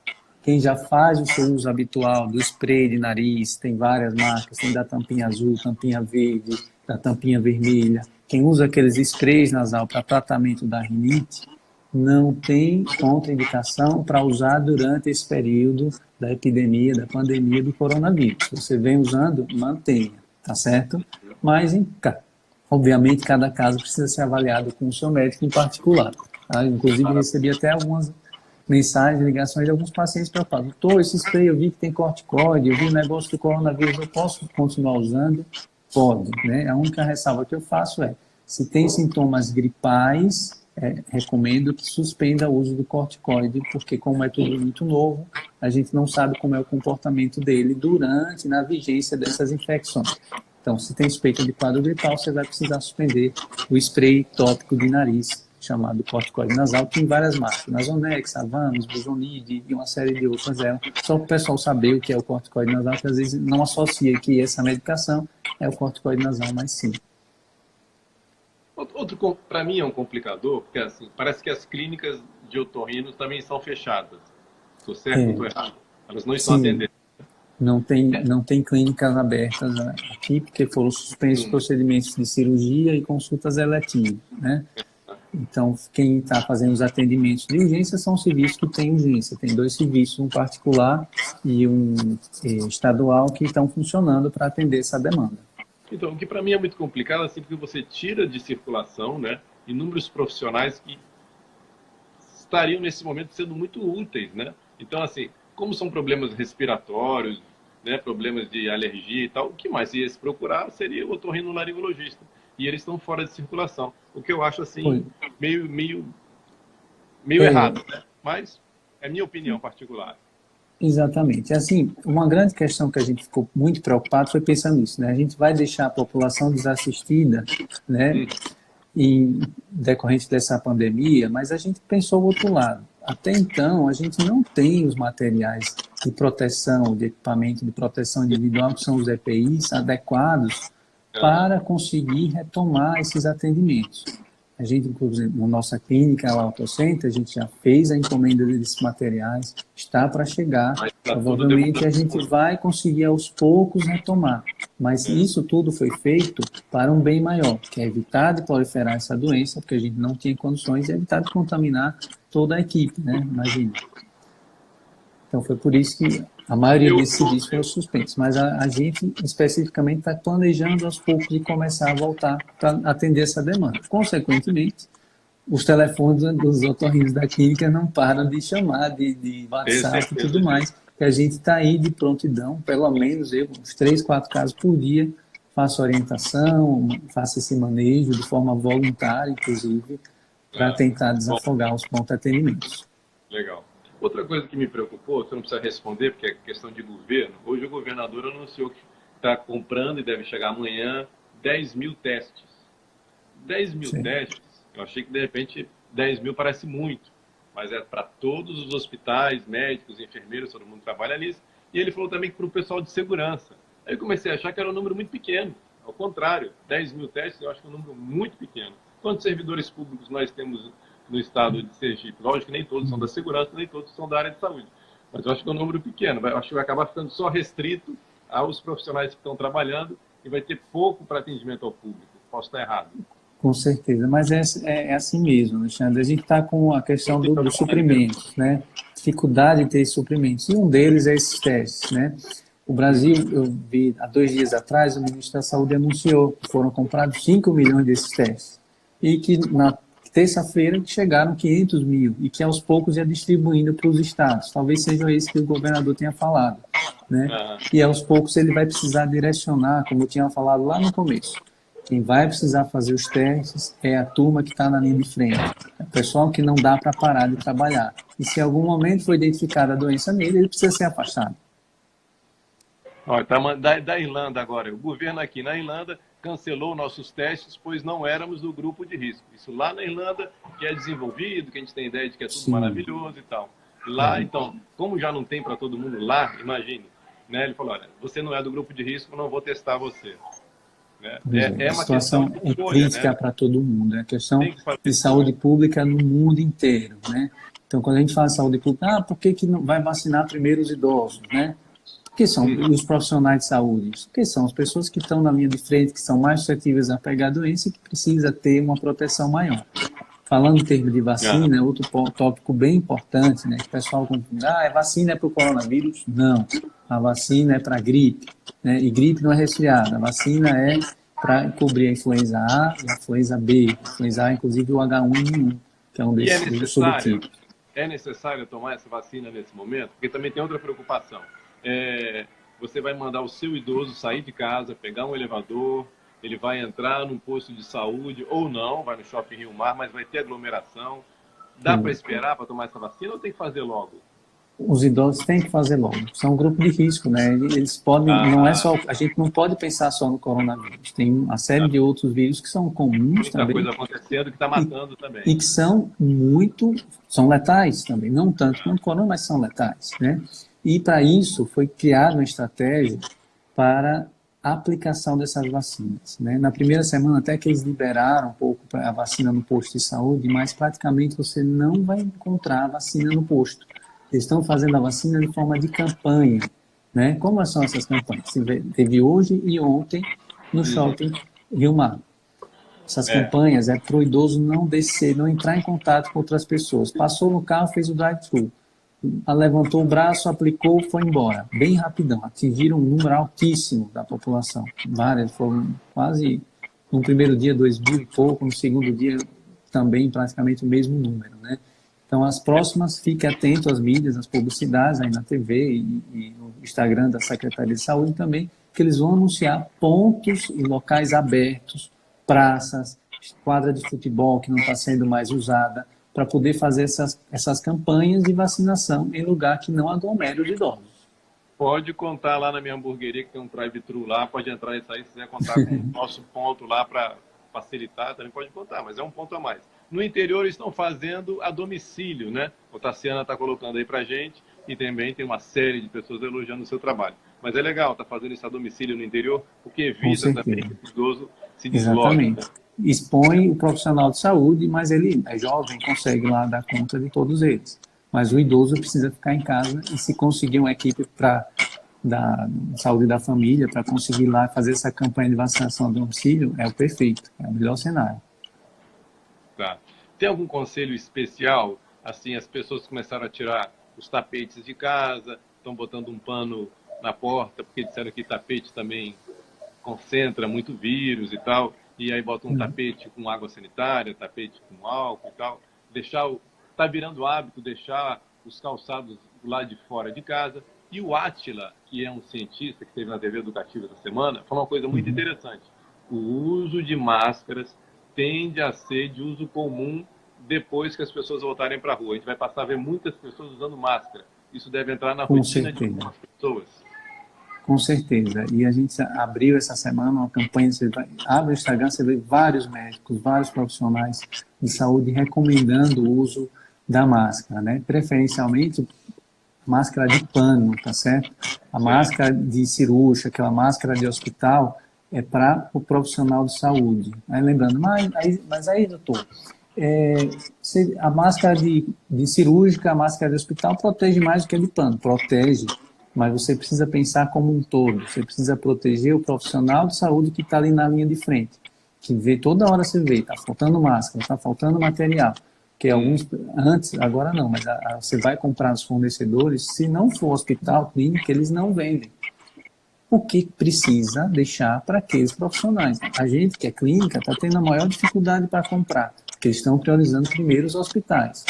Quem já faz o seu uso habitual do spray de nariz, tem várias marcas, tem da tampinha azul, tampinha verde, da tampinha vermelha. Quem usa aqueles sprays nasal para tratamento da rinite, não tem contraindicação para usar durante esse período da epidemia, da pandemia do coronavírus. Se você vem usando, mantenha, tá certo? Mas, obviamente, cada caso precisa ser avaliado com o seu médico em particular. Tá? Inclusive, recebi até algumas mensagens, ligações de alguns pacientes preocupados. Doutor, esse spray eu vi que tem corticoide, eu vi o negócio do coronavírus, eu posso continuar usando? Pode, né? A única ressalva que eu faço é, se tem sintomas gripais, recomendo que suspenda o uso do corticoide, porque como é tudo muito novo, a gente não sabe como é o comportamento dele durante, na vigência dessas infecções. Então, se tem suspeita de quadro gripal, você vai precisar suspender o spray tópico de nariz, chamado corticoide nasal, que tem várias marcas, Nasonex, Avanos, Bujonide e uma série de outras delas, só para o pessoal saber o que é o corticoide nasal, que às vezes não associa que essa medicação é o corticoide nasal, mas sim. Outro, para mim, é um complicador, porque assim, parece que as clínicas de otorrinos também são fechadas. Estou certo ou estou errado? Elas não estão atendendo. Não tem clínicas abertas aqui, porque foram suspensos procedimentos de cirurgia e consultas eletivas, né? Então, quem está fazendo os atendimentos de urgência são os serviços que têm urgência. Tem 2 serviços, um particular e um estadual, que estão funcionando para atender essa demanda. Então, o que para mim é muito complicado, assim, porque você tira de circulação, né, inúmeros profissionais que estariam nesse momento sendo muito úteis, né? Então, assim, como são problemas respiratórios, né, problemas de alergia e tal, o que mais ia se procurar seria o otorrinolaringologista. E eles estão fora de circulação. O que eu acho, assim, meio errado, né? Mas é minha opinião particular. Exatamente. Assim, uma grande questão que a gente ficou muito preocupado foi pensando nisso, né? A gente vai deixar a população desassistida, né, em decorrente dessa pandemia, mas a gente pensou o outro lado. Até então, a gente não tem os materiais de proteção, de equipamento de proteção individual, que são os EPIs, adequados para conseguir retomar esses atendimentos. A gente, inclusive, na nossa clínica, lá, Autocenter, a gente já fez a encomenda desses materiais, está para chegar. Provavelmente a gente vai conseguir aos poucos retomar. Mas isso tudo foi feito para um bem maior, que é evitar de proliferar essa doença, porque a gente não tinha condições de evitar de contaminar toda a equipe, né? Imagina. Então foi por isso que a maioria desses serviços foram suspensos. Mas a gente especificamente está planejando aos poucos de começar a voltar para atender essa demanda. Consequentemente, os telefones dos otorrinos da clínica não param de chamar, de WhatsApp e tudo mais. Que a gente está aí de prontidão, pelo menos eu, uns 3, 4 casos por dia, faço orientação, faço esse manejo de forma voluntária, inclusive, para tentar desafogar os pronto atendimentos. Legal. Outra coisa que me preocupou, você não precisa responder, porque é questão de governo. Hoje o governador anunciou que está comprando e deve chegar amanhã 10 mil testes. 10 mil testes, eu achei que de repente 10 mil parece muito, mas é para todos os hospitais, médicos, enfermeiros, todo mundo trabalha nisso. E ele falou também que para o pessoal de segurança. Aí eu comecei a achar que era um número muito pequeno. Ao contrário, 10 mil testes eu acho que é um número muito pequeno. Quantos servidores públicos nós temos no estado de Sergipe? Lógico que nem todos são da segurança, nem todos são da área de saúde. Mas eu acho que é um número pequeno. Eu acho que vai acabar ficando só restrito aos profissionais que estão trabalhando e vai ter pouco para atendimento ao público. Posso estar errado. Com certeza, mas é assim mesmo, Alexandre. A gente está com a questão dos suprimentos, né? Dificuldade de ter suprimentos. E um deles é esses testes, né? O Brasil, eu vi há 2 dias atrás, o ministro da Saúde anunciou que foram comprados 5 milhões desses testes. E que na terça-feira chegaram 500 mil e que aos poucos ia distribuindo para os estados. Talvez seja esse que o governador tenha falado, né? E aos poucos ele vai precisar direcionar, como eu tinha falado lá no começo. Quem vai precisar fazer os testes é a turma que está na linha de frente. É o pessoal que não dá para parar de trabalhar. E se em algum momento foi identificada a doença nele, ele precisa ser afastado. Olha, da Irlanda agora. O governo aqui na Irlanda cancelou nossos testes, pois não éramos do grupo de risco. Isso lá na Irlanda, que é desenvolvido, que a gente tem ideia de que é tudo maravilhoso e tal. Lá, então, como já não tem para todo mundo lá, imagine, né? Ele falou, olha, você não é do grupo de risco, não vou testar você. Né? A situação é crítica, né, para todo mundo. É a questão de saúde pública no mundo inteiro, né? Então, quando a gente fala de saúde pública, por que não vai vacinar primeiro os idosos, né? Porque são os profissionais de saúde, porque são as pessoas que estão na linha de frente, que são mais suscetíveis a pegar a doença e que precisa ter uma proteção maior. Falando em termos de vacina, outro tópico bem importante, né? O pessoal confunde, a vacina é para o coronavírus? Não, a vacina é para gripe, né? E gripe não é resfriado, a vacina é para cobrir a influenza A e a influenza B, a influenza A, inclusive o H1N1, que é um desses subtipos. É necessário tomar essa vacina nesse momento? Porque também tem outra preocupação. Você vai mandar o seu idoso sair de casa, pegar um elevador, ele vai entrar num posto de saúde ou não, vai no Shopping Rio Mar, mas vai ter aglomeração. Dá para esperar para tomar essa vacina ou tem que fazer logo? Os idosos têm que fazer logo. São um grupo de risco, né? Eles podem, não é só, a gente não pode pensar só no coronavírus. Tem uma série de outros vírus que são comuns também. Muita coisa acontecendo que está matando também. E que são letais também. Não tanto quanto o corona, mas são letais, né? E para isso foi criada uma estratégia para a aplicação dessas vacinas, né? Na primeira semana até que eles liberaram um pouco a vacina no posto de saúde, mas praticamente você não vai encontrar a vacina no posto. Eles estão fazendo a vacina de forma de campanha, né? Como são essas campanhas? Teve hoje e ontem no Shopping Rio Mar. Essas campanhas é para o idoso não descer, não entrar em contato com outras pessoas. Passou no carro, fez o drive-thru, levantou o braço, aplicou, foi embora. Bem rapidão. Atingiram um número altíssimo da população. Várias, foram quase, no primeiro dia, 2.000 e pouco, no segundo dia também praticamente o mesmo número, né? Então, as próximas, fique atento às mídias, às publicidades, aí na TV e no Instagram da Secretaria de Saúde também, que eles vão anunciar pontos e locais abertos, praças, quadra de futebol que não está sendo mais usada, para poder fazer essas campanhas de vacinação em lugar que não aglomere os idosos. Pode contar lá na minha hamburgueria, que tem um drive-thru lá, pode entrar e sair, se quiser contar com o nosso ponto lá para facilitar, também pode contar, mas é um ponto a mais. No interior estão fazendo a domicílio, né? O Tassiana está colocando aí para gente e também tem uma série de pessoas elogiando o seu trabalho. Mas é legal, tá fazendo isso a domicílio no interior, porque evita também que o idoso se desloque. Exatamente. Expõe o profissional de saúde, mas ele é jovem, consegue lá dar conta de todos eles. Mas o idoso precisa ficar em casa e se conseguir uma equipe da saúde da família, para conseguir lá fazer essa campanha de vacinação a domicílio, é o perfeito, é o melhor cenário. Tá. Tem algum conselho especial? Assim, as pessoas começaram a tirar os tapetes de casa, estão botando um pano na porta, porque disseram que tapete também concentra muito vírus e tal, e aí botam um tapete com água sanitária, tapete com álcool e tal. Tá virando hábito deixar os calçados do lado de fora de casa. E o Átila, que é um cientista que teve na TV Educativa essa semana, falou uma coisa muito interessante. O uso de máscaras tende a ser de uso comum depois que as pessoas voltarem para a rua. A gente vai passar a ver muitas pessoas usando máscara. Isso deve entrar na rotina de algumas pessoas. Com certeza. E a gente abriu essa semana uma campanha, abre o Instagram, você vê vários médicos, vários profissionais de saúde recomendando o uso da máscara, né? Preferencialmente máscara de pano, tá certo? A máscara de cirúrgica, aquela máscara de hospital, é para o profissional de saúde. Aí lembrando, mas aí, doutor, a máscara de cirúrgica, a máscara de hospital protege mais do que a de pano. Protege, mas você precisa pensar como um todo. Você precisa proteger o profissional de saúde que está ali na linha de frente. Que vê, toda hora você vê, está faltando máscara, está faltando material. Que alguns, antes, agora não, mas você vai comprar os fornecedores, se não for hospital, clínica, eles não vendem. Porque precisa deixar para aqueles profissionais. A gente que é clínica está tendo a maior dificuldade para comprar, porque eles estão priorizando primeiro os hospitais.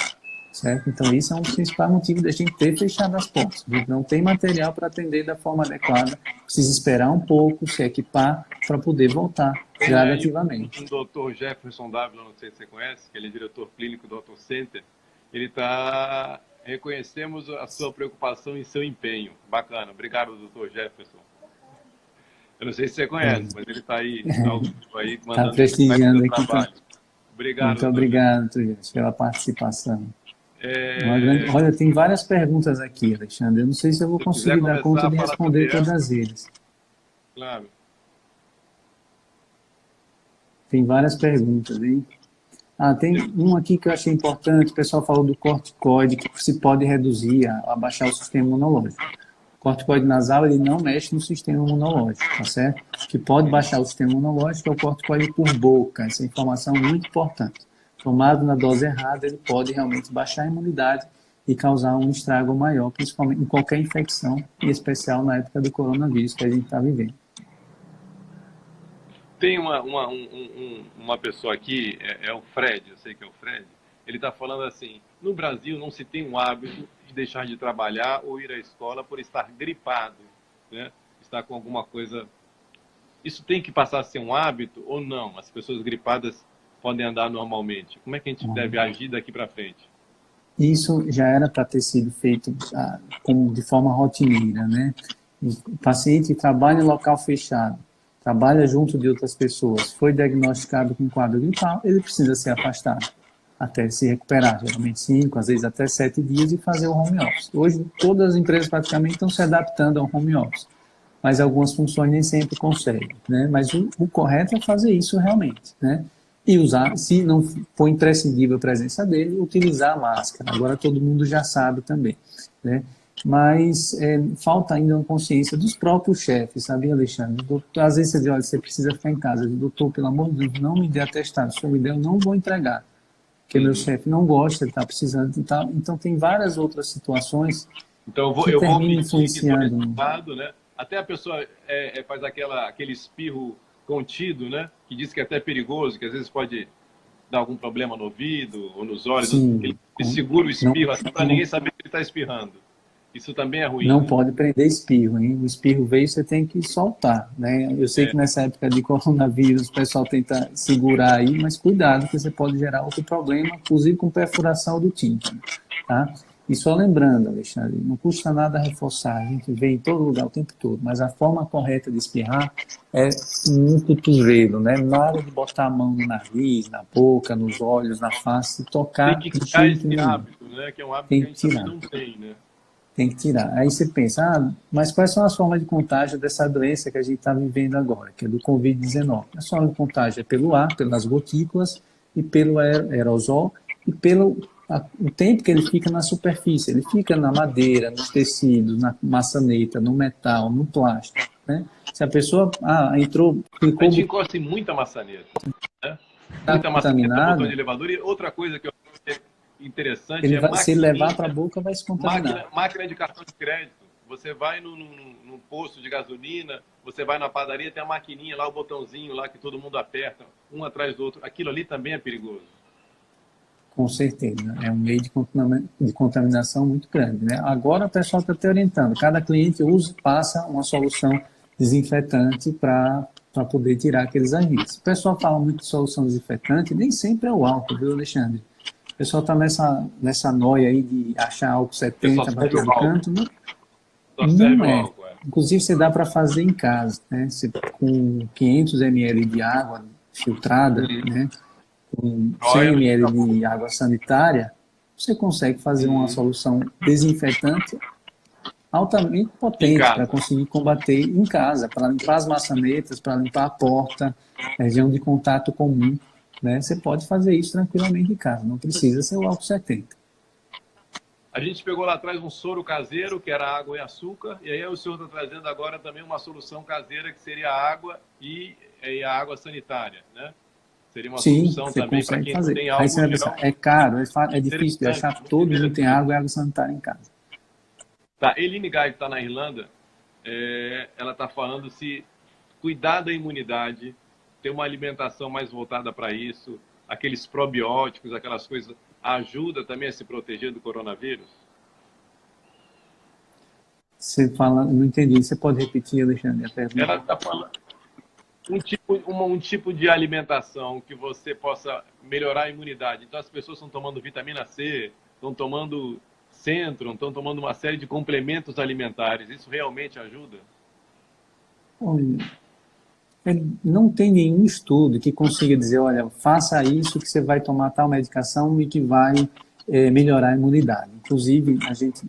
Certo? Então, isso é um dos principais motivos da gente ter fechado as portas. A gente não tem material para atender da forma adequada, precisa esperar um pouco, se equipar, para poder voltar gradativamente. O doutor Jefferson Dávila, não sei se você conhece, que ele é diretor clínico do Auto Center, ele está... Reconhecemos a sua preocupação e seu empenho. Bacana. Obrigado, doutor Jefferson. Eu não sei se você conhece, mas ele está aí, mandando prestigiando aqui. Obrigado. Muito obrigado, doutor, pela participação. Olha, tem várias perguntas aqui, Alexandre. Eu não sei se eu vou conseguir dar conta de responder todas eles. Claro. Tem várias perguntas, hein? Tem um aqui que eu achei importante. O pessoal falou do corticoide, que se pode reduzir, abaixar o sistema imunológico. O corticoide nasal, ele não mexe no sistema imunológico, tá certo? O que pode baixar o sistema imunológico é o corticoide por boca. Essa informação é muito importante. Tomado na dose errada, ele pode realmente baixar a imunidade e causar um estrago maior, principalmente em qualquer infecção, em especial na época do coronavírus que a gente está vivendo. Tem uma pessoa aqui, é o Fred, eu sei que é o Fred, ele está falando assim, no Brasil não se tem um hábito de deixar de trabalhar ou ir à escola por estar gripado, né? Estar com alguma coisa... Isso tem que passar a ser um hábito ou não? As pessoas gripadas podem andar normalmente. Como é que a gente deve agir daqui para frente? Isso já era para ter sido feito de forma rotineira, né? O paciente trabalha em local fechado, trabalha junto de outras pessoas, foi diagnosticado com quadro gripal, ele precisa ser afastado até se recuperar, geralmente 5, às vezes até 7 dias, e fazer o home office. Hoje, todas as empresas praticamente estão se adaptando ao home office, mas algumas funções nem sempre conseguem, né? Mas o correto é fazer isso realmente, né? E usar, se não for imprescindível a presença dele, utilizar a máscara. Agora todo mundo já sabe também, né? mas falta ainda uma consciência dos próprios chefes, sabe, Alexandre? Doutor, às vezes você diz, olha, você precisa ficar em casa. Doutor, pelo amor de Deus, não me dê atestado. Se eu me der, eu não vou entregar. Porque meu chefe não gosta, ele está precisando e tal. Então, tem várias outras situações Então que eu vou terminam mentir que estou influenciando. resfriado, né? Até a pessoa faz aquele espirro contido, né? Que diz que é até perigoso, que às vezes pode dar algum problema no ouvido ou nos olhos. Sim, Ele segura o não, espirro assim para ninguém saber que ele está espirrando. Isso também é ruim, não né? pode prender espirro, hein? O espirro veio, você tem que soltar, né? Eu sei que nessa época de coronavírus o pessoal tenta segurar aí, mas cuidado que você pode gerar outro problema, inclusive com perfuração do tímpano, tá? E só lembrando, Alexandre, não custa nada reforçar, a gente vê em todo lugar o tempo todo, mas a forma correta de espirrar é no cotovelo, né? Nada de botar a mão no nariz, na boca, nos olhos, na face, Tem tocar que de tirar jeito esse nenhum. hábito, né? Que é um hábito que Tem a que gente também tirar. não tem, né? Tem que tirar. Aí você pensa, mas quais são as formas de contágio dessa doença que a gente está vivendo agora, que é do Covid-19? A forma de contágio é pelo ar, pelas gotículas, e pelo aerosol, e o tempo que ele fica na superfície. Ele fica na madeira, nos tecidos, na maçaneta, no metal, no plástico. Né? Se a pessoa entrou, A clicou o gente botão, encosta em muita maçaneta, né? está Muita maçaneta, botão de contaminado, elevador. E outra coisa que eu acho interessante ele é vai, se ele levar maquininha, para a boca, vai se contaminar. máquina de cartão de crédito. Você vai num posto de gasolina, você vai na padaria, tem a maquininha lá, o botãozinho lá que todo mundo aperta, um atrás do outro. Aquilo ali também é perigoso. Com certeza, é um meio de contaminação muito grande. Né? Agora o pessoal está te orientando, cada cliente passa uma solução desinfetante para poder tirar aqueles agentes. O pessoal fala muito de solução desinfetante, nem sempre é o álcool, viu, Alexandre? O pessoal está nessa noia aí de achar álcool Porque só 70 para serve o todo álcool. canto, não, Só serve não o é. álcool, é. Inclusive, você dá para fazer em casa, né? Você, com 500 ml de água filtrada, né? Com Joia 100 não fica ml bom. de água sanitária, você consegue fazer uma solução desinfetante altamente Em potente para casa. conseguir combater em casa, para limpar as maçanetas, para limpar a porta, a região de contato comum. Né? Você pode fazer isso tranquilamente em casa, não precisa ser o álcool 70. A gente pegou lá atrás um soro caseiro, que era água e açúcar, e aí o senhor está trazendo agora também uma solução caseira, que seria a água e a água sanitária, né? Seria uma Sim, solução você também para consegue quem não fazer. tem Aí você álcool vai gel. pensar, é caro, é difícil de Interessante, achar, muito todo mundo tem interessante. água e água sanitária em casa. Tá, Eline Guy, que está na Irlanda, ela está falando se cuidar da imunidade, ter uma alimentação mais voltada para isso, aqueles probióticos, aquelas coisas, ajuda também a se proteger do coronavírus? Você fala, não entendi, você pode repetir, Alexandre, a Ela pergunta? está falando um tipo de alimentação que você possa melhorar a imunidade. Então, as pessoas estão tomando vitamina C, estão tomando Centrum, estão tomando uma série de complementos alimentares. Isso realmente ajuda? Olha, não tem nenhum estudo que consiga dizer, olha, faça isso que você vai tomar tal medicação e que vai melhorar a imunidade. Inclusive, a gente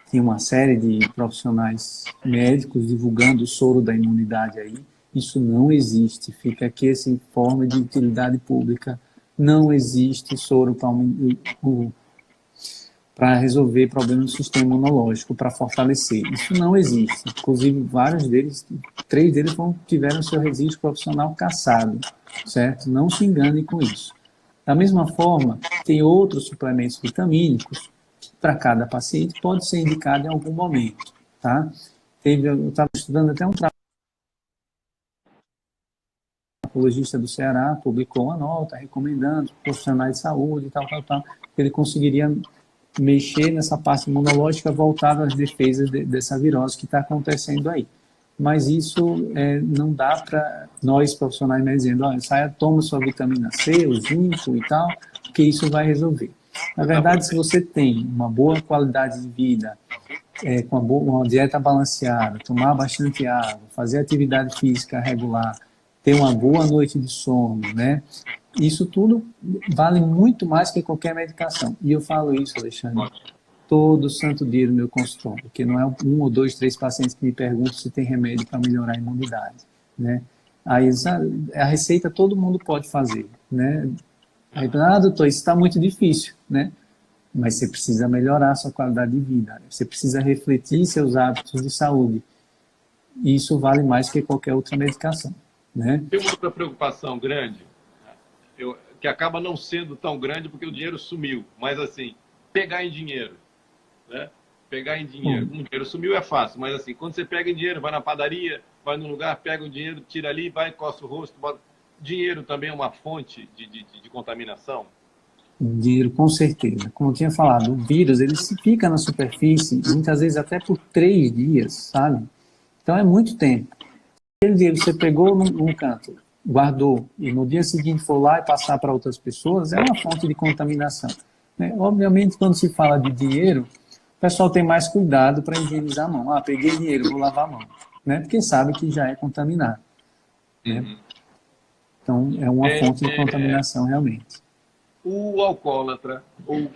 tem uma série de profissionais médicos divulgando o soro da imunidade aí. Isso não existe. Fica aqui esse informe de utilidade pública. Não existe soro para resolver problemas do sistema imunológico, para fortalecer. Isso não existe. Inclusive, vários deles, 3 deles tiveram seu registro profissional cassado, certo? Não se enganem com isso. Da mesma forma, tem outros suplementos vitamínicos que, para cada paciente, pode ser indicado em algum momento, tá? Eu estava estudando até um oncologista do Ceará, publicou uma nota recomendando profissionais de saúde, tal, que ele conseguiria mexer nessa parte imunológica voltada às defesas dessa virose que está acontecendo aí. Mas isso não dá para nós profissionais médicos dizendo, olha, saia, toma sua vitamina C, o zinco e tal, que isso vai resolver. Na verdade, se você tem uma boa qualidade de vida, com uma dieta balanceada, tomar bastante água, fazer atividade física regular, ter uma boa noite de sono, né? Isso tudo vale muito mais que qualquer medicação. E eu falo isso, Alexandre, todo santo dia no meu consultório, porque não é um ou dois, 3 pacientes que me perguntam se tem remédio para melhorar a imunidade, né? Aí a receita todo mundo pode fazer, né? Aí, doutor, isso está muito difícil, né? mas você precisa melhorar a sua qualidade de vida, você precisa refletir seus hábitos de saúde. E isso vale mais que qualquer outra medicação, né? Tem uma outra preocupação grande, que acaba não sendo tão grande porque o dinheiro sumiu, mas assim, pegar em dinheiro, né? Pegar em dinheiro. Um dinheiro sumiu é fácil, mas assim, quando você pega em dinheiro, vai na padaria, vai num lugar, pega o dinheiro, tira ali, vai, coça o rosto, bota... Dinheiro também é uma fonte de contaminação? Dinheiro, com certeza. Como eu tinha falado, o vírus, ele se fica na superfície, muitas vezes até por 3 dias, sabe? Então é muito tempo. Aquele dinheiro você pegou num canto, guardou, e no dia seguinte for lá e passar para outras pessoas, é uma fonte de contaminação, né? Obviamente, quando se fala de dinheiro, o pessoal tem mais cuidado para higienizar a mão. Ah, peguei dinheiro, vou lavar a mão, né? Porque sabe que já é contaminado, né? Então, é uma fonte de contaminação, realmente. O alcoólatra, ou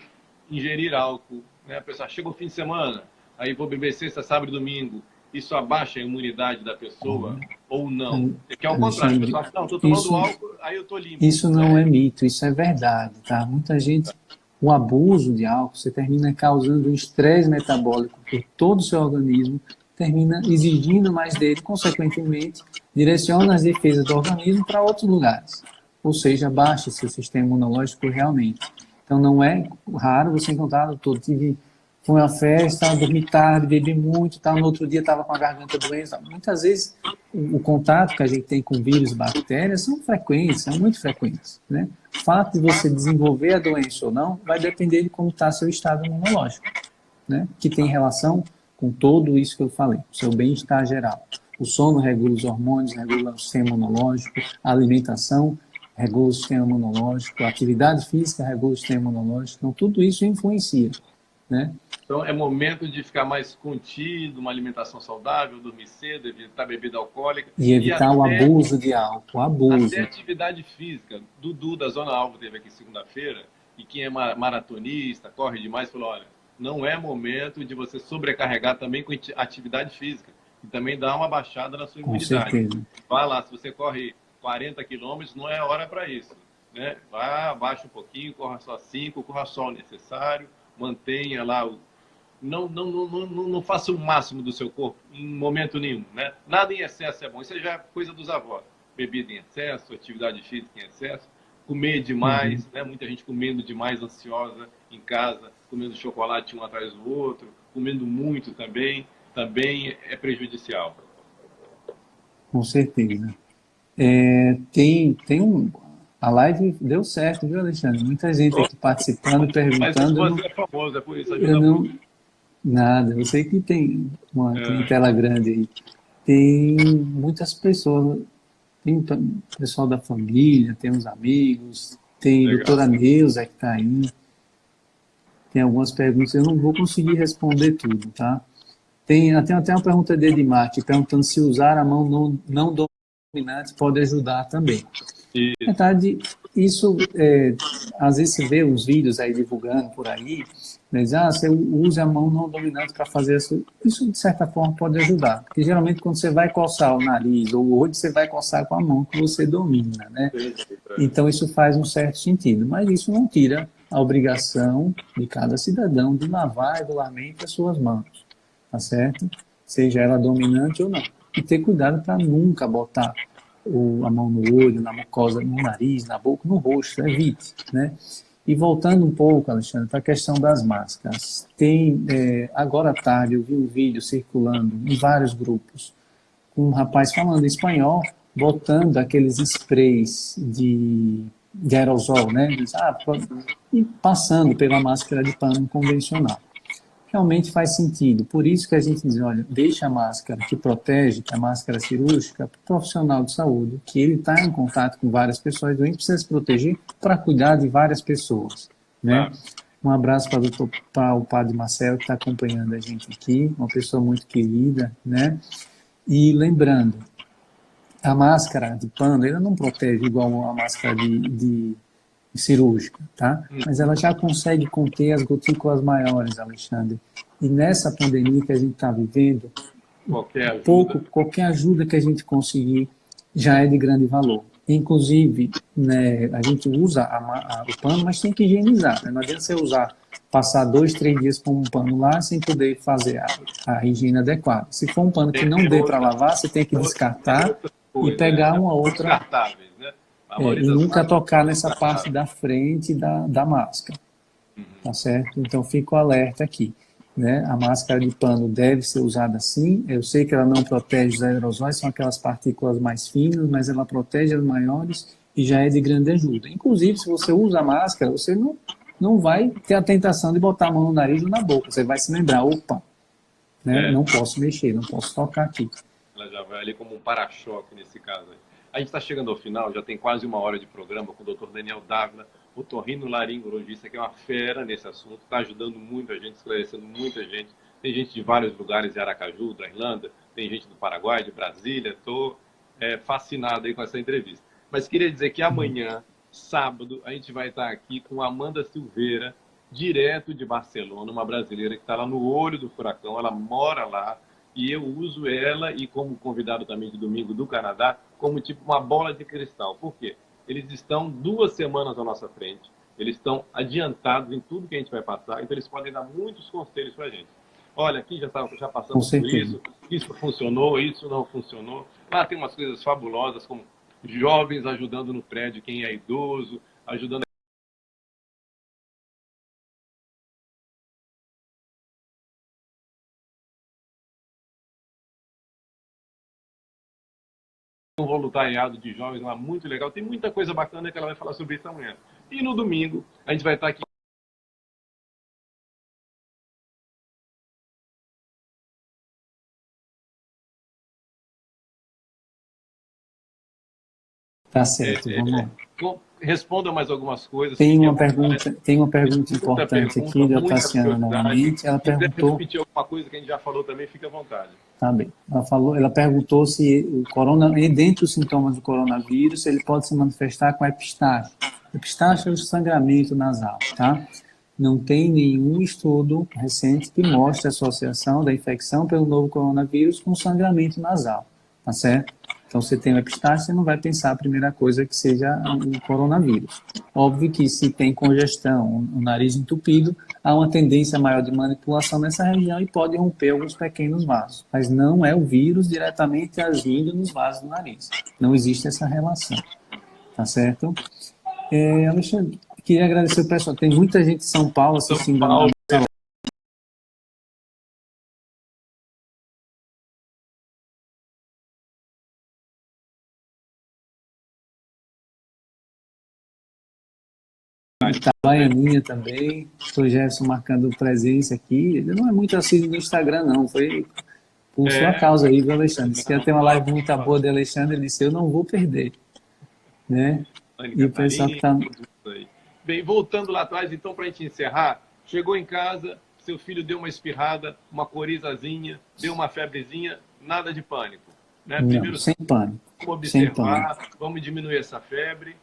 ingerir álcool, né? A pessoa chega o fim de semana, aí vou beber sexta, sábado e domingo, isso abaixa a imunidade da pessoa ou não? É que é o contrário, a pessoa fala, não, estou tomando álcool, aí eu estou limpo. Isso não é mito, isso é verdade, tá? Muita gente, o abuso de álcool, você termina causando um estresse metabólico por todo o seu organismo, termina exigindo mais dele, consequentemente, direciona as defesas do organismo para outros lugares. Ou seja, baixa seu sistema imunológico realmente. Então, não é raro você encontrar, doutor, foi uma festa, dormi tarde, bebi muito, no outro dia estava com a garganta doente. Muitas vezes, o contato que a gente tem com vírus e bactérias são frequentes, são muito frequentes, né? O fato de você desenvolver a doença ou não vai depender de como está seu estado imunológico, né? Que tem relação com tudo isso que eu falei, o seu bem-estar geral. O sono regula os hormônios, regula o sistema imunológico, a alimentação regula o sistema imunológico, a atividade física regula o sistema imunológico, então tudo isso influencia, né? Então é momento de ficar mais contido, uma alimentação saudável, dormir cedo, evitar bebida alcoólica. E evitar o abuso de álcool, abuso. Até atividade física. Dudu, da Zona Alva, teve aqui segunda-feira, e quem é maratonista, corre demais, falou, olha, não é momento de você sobrecarregar também com atividade física, e também dá uma baixada na sua imunidade. Com certeza. Vai lá, se você corre 40 quilômetros, não é hora para isso, né? Vá, abaixa um pouquinho, corra só 5, corra só o necessário, mantenha lá, não faça o máximo do seu corpo em momento nenhum, né? Nada em excesso é bom, isso já é coisa dos avós. Bebida em excesso, atividade física em excesso, comer demais, né? Muita gente comendo demais, ansiosa em casa, comendo chocolate um atrás do outro, comendo muito também é prejudicial. Com certeza. A live deu certo, viu, Alexandre? Muita gente aqui participando, perguntando. Mas você é famoso, é por isso. Ajuda muito. Nada, eu sei que tem uma tela grande aí. Tem muitas pessoas, tem o pessoal da família, tem uns amigos, tem a doutora Neuza que está aí. Tem algumas perguntas, eu não vou conseguir responder tudo, tá? Tem até uma pergunta de Edmar, perguntando se usar a mão não dominante pode ajudar também. Na verdade, isso, às vezes você vê uns vídeos aí divulgando por aí, mas você usa a mão não dominante para fazer isso. Isso, de certa forma, pode ajudar. Porque, geralmente, quando você vai coçar o nariz ou o olho, você vai coçar com a mão que você domina, né? Então, isso faz um certo sentido. Mas isso não tira a obrigação de cada cidadão de lavar regularmente as suas mãos, tá certo? Seja ela dominante ou não. E ter cuidado para nunca botar a mão no olho, na mucosa, no nariz, na boca, no rosto, evite, né? E voltando um pouco, Alexandre, para a questão das máscaras. Agora à tarde eu vi um vídeo circulando em vários grupos, com um rapaz falando espanhol, botando aqueles sprays de aerosol, né? E passando pela máscara de pano convencional. Realmente faz sentido. Por isso que a gente diz, olha, deixa a máscara que protege, que é a máscara cirúrgica, para o profissional de saúde, que ele está em contato com várias pessoas doentes, precisa se proteger para cuidar de várias pessoas, né? Um abraço para o padre Marcelo, que está acompanhando a gente aqui, uma pessoa muito querida, né? E lembrando, a máscara de pano, ela não protege igual a máscara de cirúrgica, tá? Mas ela já consegue conter as gotículas maiores, Alexandre. E nessa pandemia que a gente está vivendo, qualquer ajuda que a gente conseguir já é de grande valor. Inclusive, né, a gente usa o pano, mas tem que higienizar, né? Não adianta você usar passar 2, 3 dias com um pano lá sem poder fazer a higiene adequada. Se for um pano que não dê para lavar, você tem que descartar e pegar uma outra Descartáveis, né? A maioria e das nunca máscaras tocar são nessa parte descartáveis. da frente da máscara, tá certo? Então fica o alerta aqui, né? A máscara de pano deve ser usada sim. Eu sei que ela não protege os aerosóis, são aquelas partículas mais finas, mas ela protege as maiores e já é de grande ajuda. Inclusive, se você usa a máscara, você não vai ter a tentação de botar a mão no nariz ou na boca. Você vai se lembrar, opa, né? É, Não posso mexer, não posso tocar aqui. ela já vai ali como um para-choque nesse caso aí. A gente está chegando ao final, já tem quase 1 hora de programa com o Dr. Daniel Dávila, otorrinolaringologista, que é uma fera nesse assunto, está ajudando muito a gente, esclarecendo muita gente. Tem gente de vários lugares de Aracaju, da Irlanda, tem gente do Paraguai, de Brasília. Estou fascinado aí com essa entrevista. Mas queria dizer que amanhã, sábado, a gente vai estar aqui com a Amanda Silveira, direto de Barcelona, uma brasileira que está lá no olho do furacão, ela mora lá, e eu uso ela, e como convidado também de domingo do Canadá, como tipo uma bola de cristal. Por quê? Eles estão 2 semanas à nossa frente, eles estão adiantados em tudo que a gente vai passar, então eles podem dar muitos conselhos para a gente. Olha, aqui já Com passamos por certeza. isso funcionou, isso não funcionou. Lá tem umas coisas fabulosas, como jovens ajudando no prédio, quem é idoso, ajudando um voluntariado de jovens lá muito legal. Tem muita coisa bacana que ela vai falar sobre isso amanhã. E no domingo, a gente vai estar aqui Tá certo, vamos lá. Responda mais algumas coisas. Tem Fique à uma vontade. pergunta, tem uma pergunta Muita importante pergunta, aqui da muita Tassiana curiosidade. novamente. Ela Se quiser perguntou, repetir alguma coisa que a gente já falou também, fique à vontade. tá bem. Ela perguntou se o corona, dentre os sintomas do coronavírus, ele pode se manifestar com epistaxe. Epistaxe é o sangramento nasal, tá? Não tem nenhum estudo recente que mostre a associação da infecção pelo novo coronavírus com sangramento nasal, tá certo? Então, você tem o epistaxe, você não vai pensar a primeira coisa que seja o coronavírus. Óbvio que se tem congestão, o nariz entupido, há uma tendência maior de manipulação nessa região e pode romper alguns pequenos vasos. Mas não é o vírus diretamente agindo nos vasos do nariz. Não existe essa relação, tá certo? Alexandre, queria agradecer o pessoal. Tem muita gente de São Paulo São assistindo a Paulo, nossa live. Baianinha também. O Jefferson marcando presença aqui. Ele não é muito assíduo no Instagram, não. Foi por sua causa aí, viu, Alexandre? Disse que ia ter uma live muito boa de Alexandre. Ele disse, eu não vou perder. Né? E o pessoal que está... Bem, voltando lá atrás, então, para a gente encerrar, chegou em casa, seu filho deu uma espirrada, uma corizazinha, deu uma febrezinha, nada de pânico. Né? Não, Primeiro, sem pânico. vamos Sem observar, pânico. vamos diminuir essa febre,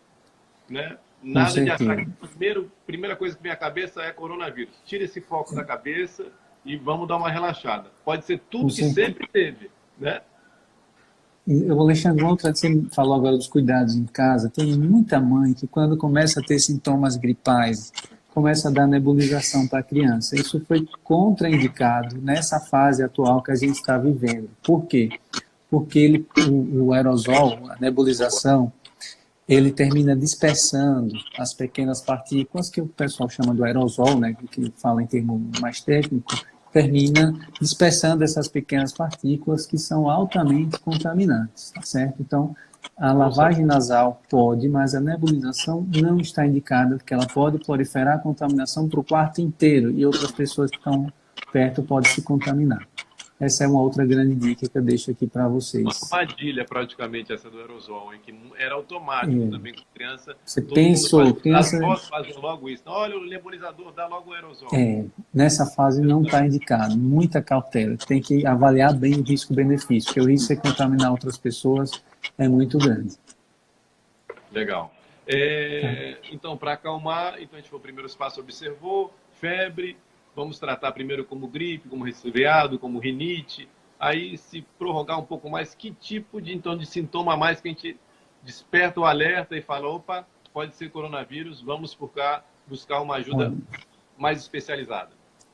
né? Com Nada de certeza. achar que primeira coisa que vem à cabeça é coronavírus. Tira esse foco da cabeça e vamos dar uma relaxada. Pode ser tudo que sempre teve, né? Eu, Alexandre, você falou agora dos cuidados em casa. Tem muita mãe que, quando começa a ter sintomas gripais, começa a dar nebulização para a criança. Isso foi contraindicado nessa fase atual que a gente está vivendo. Por quê? Porque o aerosol, a nebulização, ele termina dispersando as pequenas partículas, que o pessoal chama do aerosol, né, que fala em termo mais técnico, termina dispersando essas pequenas partículas que são altamente contaminantes, tá certo? Então, a lavagem nasal pode, mas a nebulização não está indicada, porque ela pode proliferar a contaminação para o quarto inteiro e outras pessoas que estão perto podem se contaminar. Essa é uma outra grande dica que eu deixo aqui para vocês. Uma armadilha, praticamente, essa do aerosol, hein, que era automático também com criança. Você pensou, criança... fazem logo isso. Olha, o nebulizador dá logo o aerosol. Nessa fase não está indicado. Muita cautela. Tem que avaliar bem o risco-benefício, porque o risco de contaminar outras pessoas é muito grande. Legal. Então, para acalmar, então a gente foi o primeiro espaço, observou, febre, vamos tratar primeiro como gripe, como resfriado, como rinite. Aí, se prorrogar um pouco mais, que tipo de sintoma a mais que a gente desperta o alerta e fala, opa, pode ser coronavírus, vamos buscar uma ajuda mais especializada?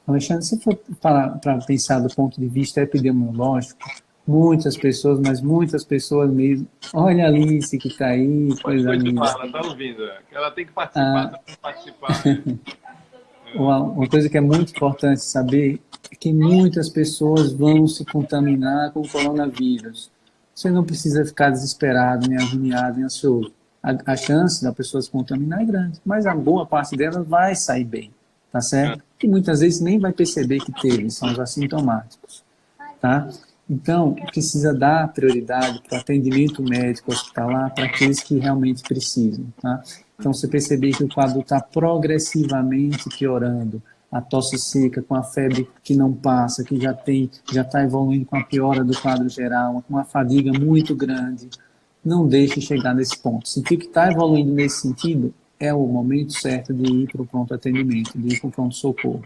Alexandre, se for para pensar do ponto de vista epidemiológico, muitas pessoas, mas muitas pessoas mesmo, olha a Alice que está aí, Pode coisa continuar, linda. ela está ouvindo. Ela tem que participar, se ela não participar. Uma coisa que é muito importante saber é que muitas pessoas vão se contaminar com o coronavírus. Você não precisa ficar desesperado, nem agoniado, nem ansioso. A chance da pessoa se contaminar é grande, mas a boa parte dela vai sair bem, tá certo? E muitas vezes nem vai perceber que teve, são os assintomáticos, tá? Então, precisa dar prioridade para o atendimento médico hospitalar para aqueles que realmente precisam, tá? Então, você perceber que o quadro está progressivamente piorando, a tosse seca, com a febre que não passa, que já está evoluindo com a piora do quadro geral, com uma fadiga muito grande, não deixe chegar nesse ponto. Sentir que está evoluindo nesse sentido, é o momento certo de ir para o pronto atendimento, de ir para o pronto socorro,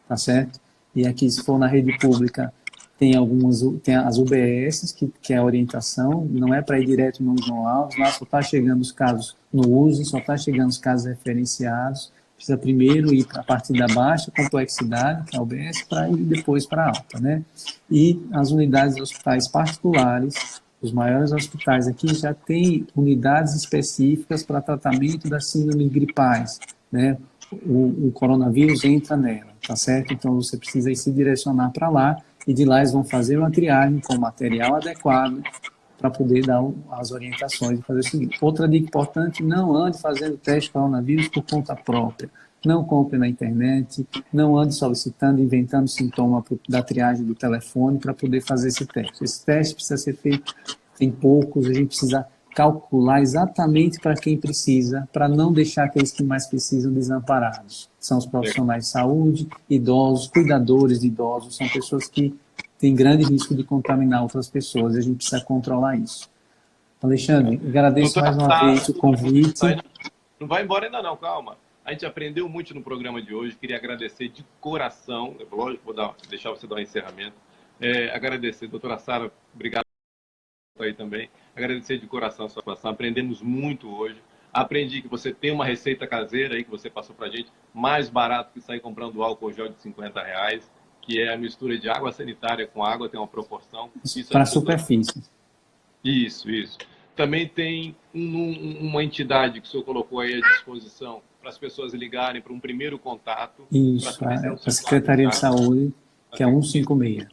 tá certo? E aqui, se for na rede pública, tem as UBS, que é a orientação, não é para ir direto no João Alves, lá só está chegando os casos no uso, só está chegando os casos referenciados, precisa primeiro ir para a partir da baixa complexidade, que é a UBS, para ir depois para a alta, né? E as unidades de hospitais particulares, os maiores hospitais aqui já têm unidades específicas para tratamento das síndromes gripais, né? O coronavírus entra nela, tá certo? Então você precisa ir se direcionar para lá e de lá eles vão fazer uma triagem com material adequado para poder dar as orientações e fazer o seguinte. Outra dica importante, não ande fazendo teste de coronavírus por conta própria. Não compre na internet, não ande solicitando, inventando sintoma da triagem do telefone para poder fazer esse teste. Esse teste precisa ser feito em poucos, a gente precisa calcular exatamente para quem precisa, para não deixar aqueles que mais precisam desamparados. São os profissionais de saúde, idosos, cuidadores de idosos, são pessoas que têm grande risco de contaminar outras pessoas e a gente precisa controlar isso. Alexandre, agradeço mais uma vez o convite. Não vai embora ainda não, calma. A gente aprendeu muito no programa de hoje, queria agradecer de coração, lógico, deixar você dar um encerramento, agradecer, doutora Sara, obrigado aí também, agradecer de coração a sua participação, aprendemos muito hoje, aprendi que você tem uma receita caseira aí que você passou pra gente, mais barato que sair comprando álcool gel de R$50, que é a mistura de água sanitária com água, tem uma proporção. Para superfície. Isso. Também tem uma entidade que o senhor colocou aí à disposição para as pessoas ligarem para um primeiro contato. Isso, a Secretaria de Saúde, que é 156.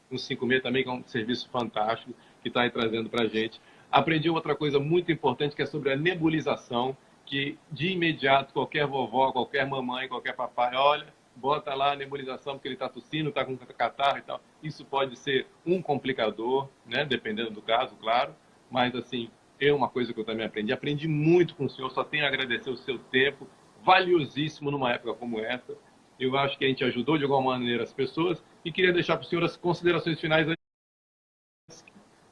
156 também, que é um serviço fantástico, que está aí trazendo para a gente. Aprendi outra coisa muito importante, que é sobre a nebulização, que de imediato qualquer vovó, qualquer mamãe, qualquer papai, olha, bota lá a nebulização porque ele está tossindo, está com catarro e tal. Isso pode ser um complicador, né? Dependendo do caso, claro. Mas, assim, é uma coisa que eu também aprendi. Aprendi muito com o senhor, só tenho a agradecer o seu tempo, valiosíssimo numa época como essa. Eu acho que a gente ajudou de alguma maneira as pessoas e queria deixar para o senhor as considerações finais antes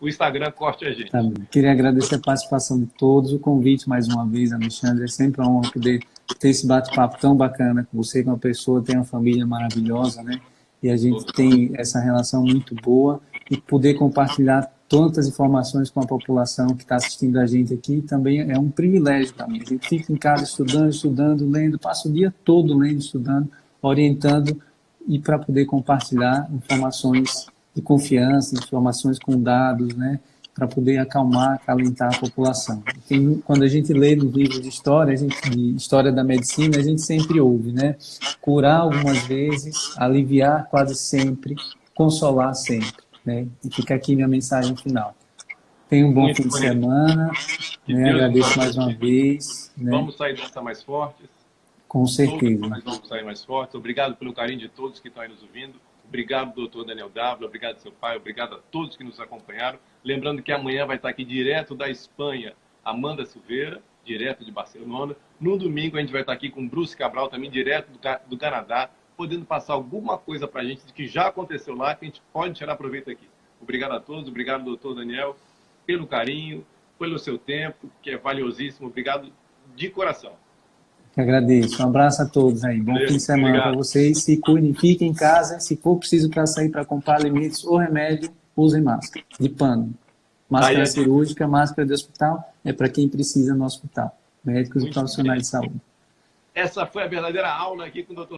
o Instagram corte a gente. Tá bem. Queria agradecer a participação de todos, o convite mais uma vez, Alexandre. É sempre uma honra poder ter esse bate-papo tão bacana com você, com uma pessoa, tem uma família maravilhosa, né? E a gente tem essa relação muito boa e poder compartilhar tantas informações com a população que está assistindo a gente aqui também é um privilégio para mim. A gente fica em casa estudando, lendo, passa o dia todo lendo, estudando, orientando e para poder compartilhar informações de confiança, informações com dados, né, para poder acalmar, acalentar a população. Quando a gente lê nos livros de história da medicina, a gente sempre ouve, né, curar algumas vezes, aliviar quase sempre, consolar sempre, né, e fica aqui minha mensagem final. Tenha um bom fim de semana, né, agradeço mais uma vez. Né, vamos sair dessa mais fortes. Com certeza. Todos nós vamos sair mais fortes. Obrigado pelo carinho de todos que estão aí nos ouvindo. Obrigado, doutor Daniel W. Obrigado, seu pai. Obrigado a todos que nos acompanharam. Lembrando que amanhã vai estar aqui direto da Espanha, Amanda Silveira, direto de Barcelona. No domingo a gente vai estar aqui com Bruce Cabral, também direto do Canadá, podendo passar alguma coisa para a gente que já aconteceu lá, que a gente pode tirar proveito aqui. Obrigado a todos. Obrigado, doutor Daniel, pelo carinho, pelo seu tempo, que é valiosíssimo. Obrigado de coração. Eu agradeço. Um abraço a todos aí. Bom fim de semana para vocês. Se cuidem, fiquem em casa. Se for preciso para sair para comprar alimentos ou remédio, usem máscara de pano. Máscara cirúrgica, máscara de hospital, é para quem precisa no hospital. Médicos e profissionais de saúde. Essa foi a verdadeira aula aqui com o doutor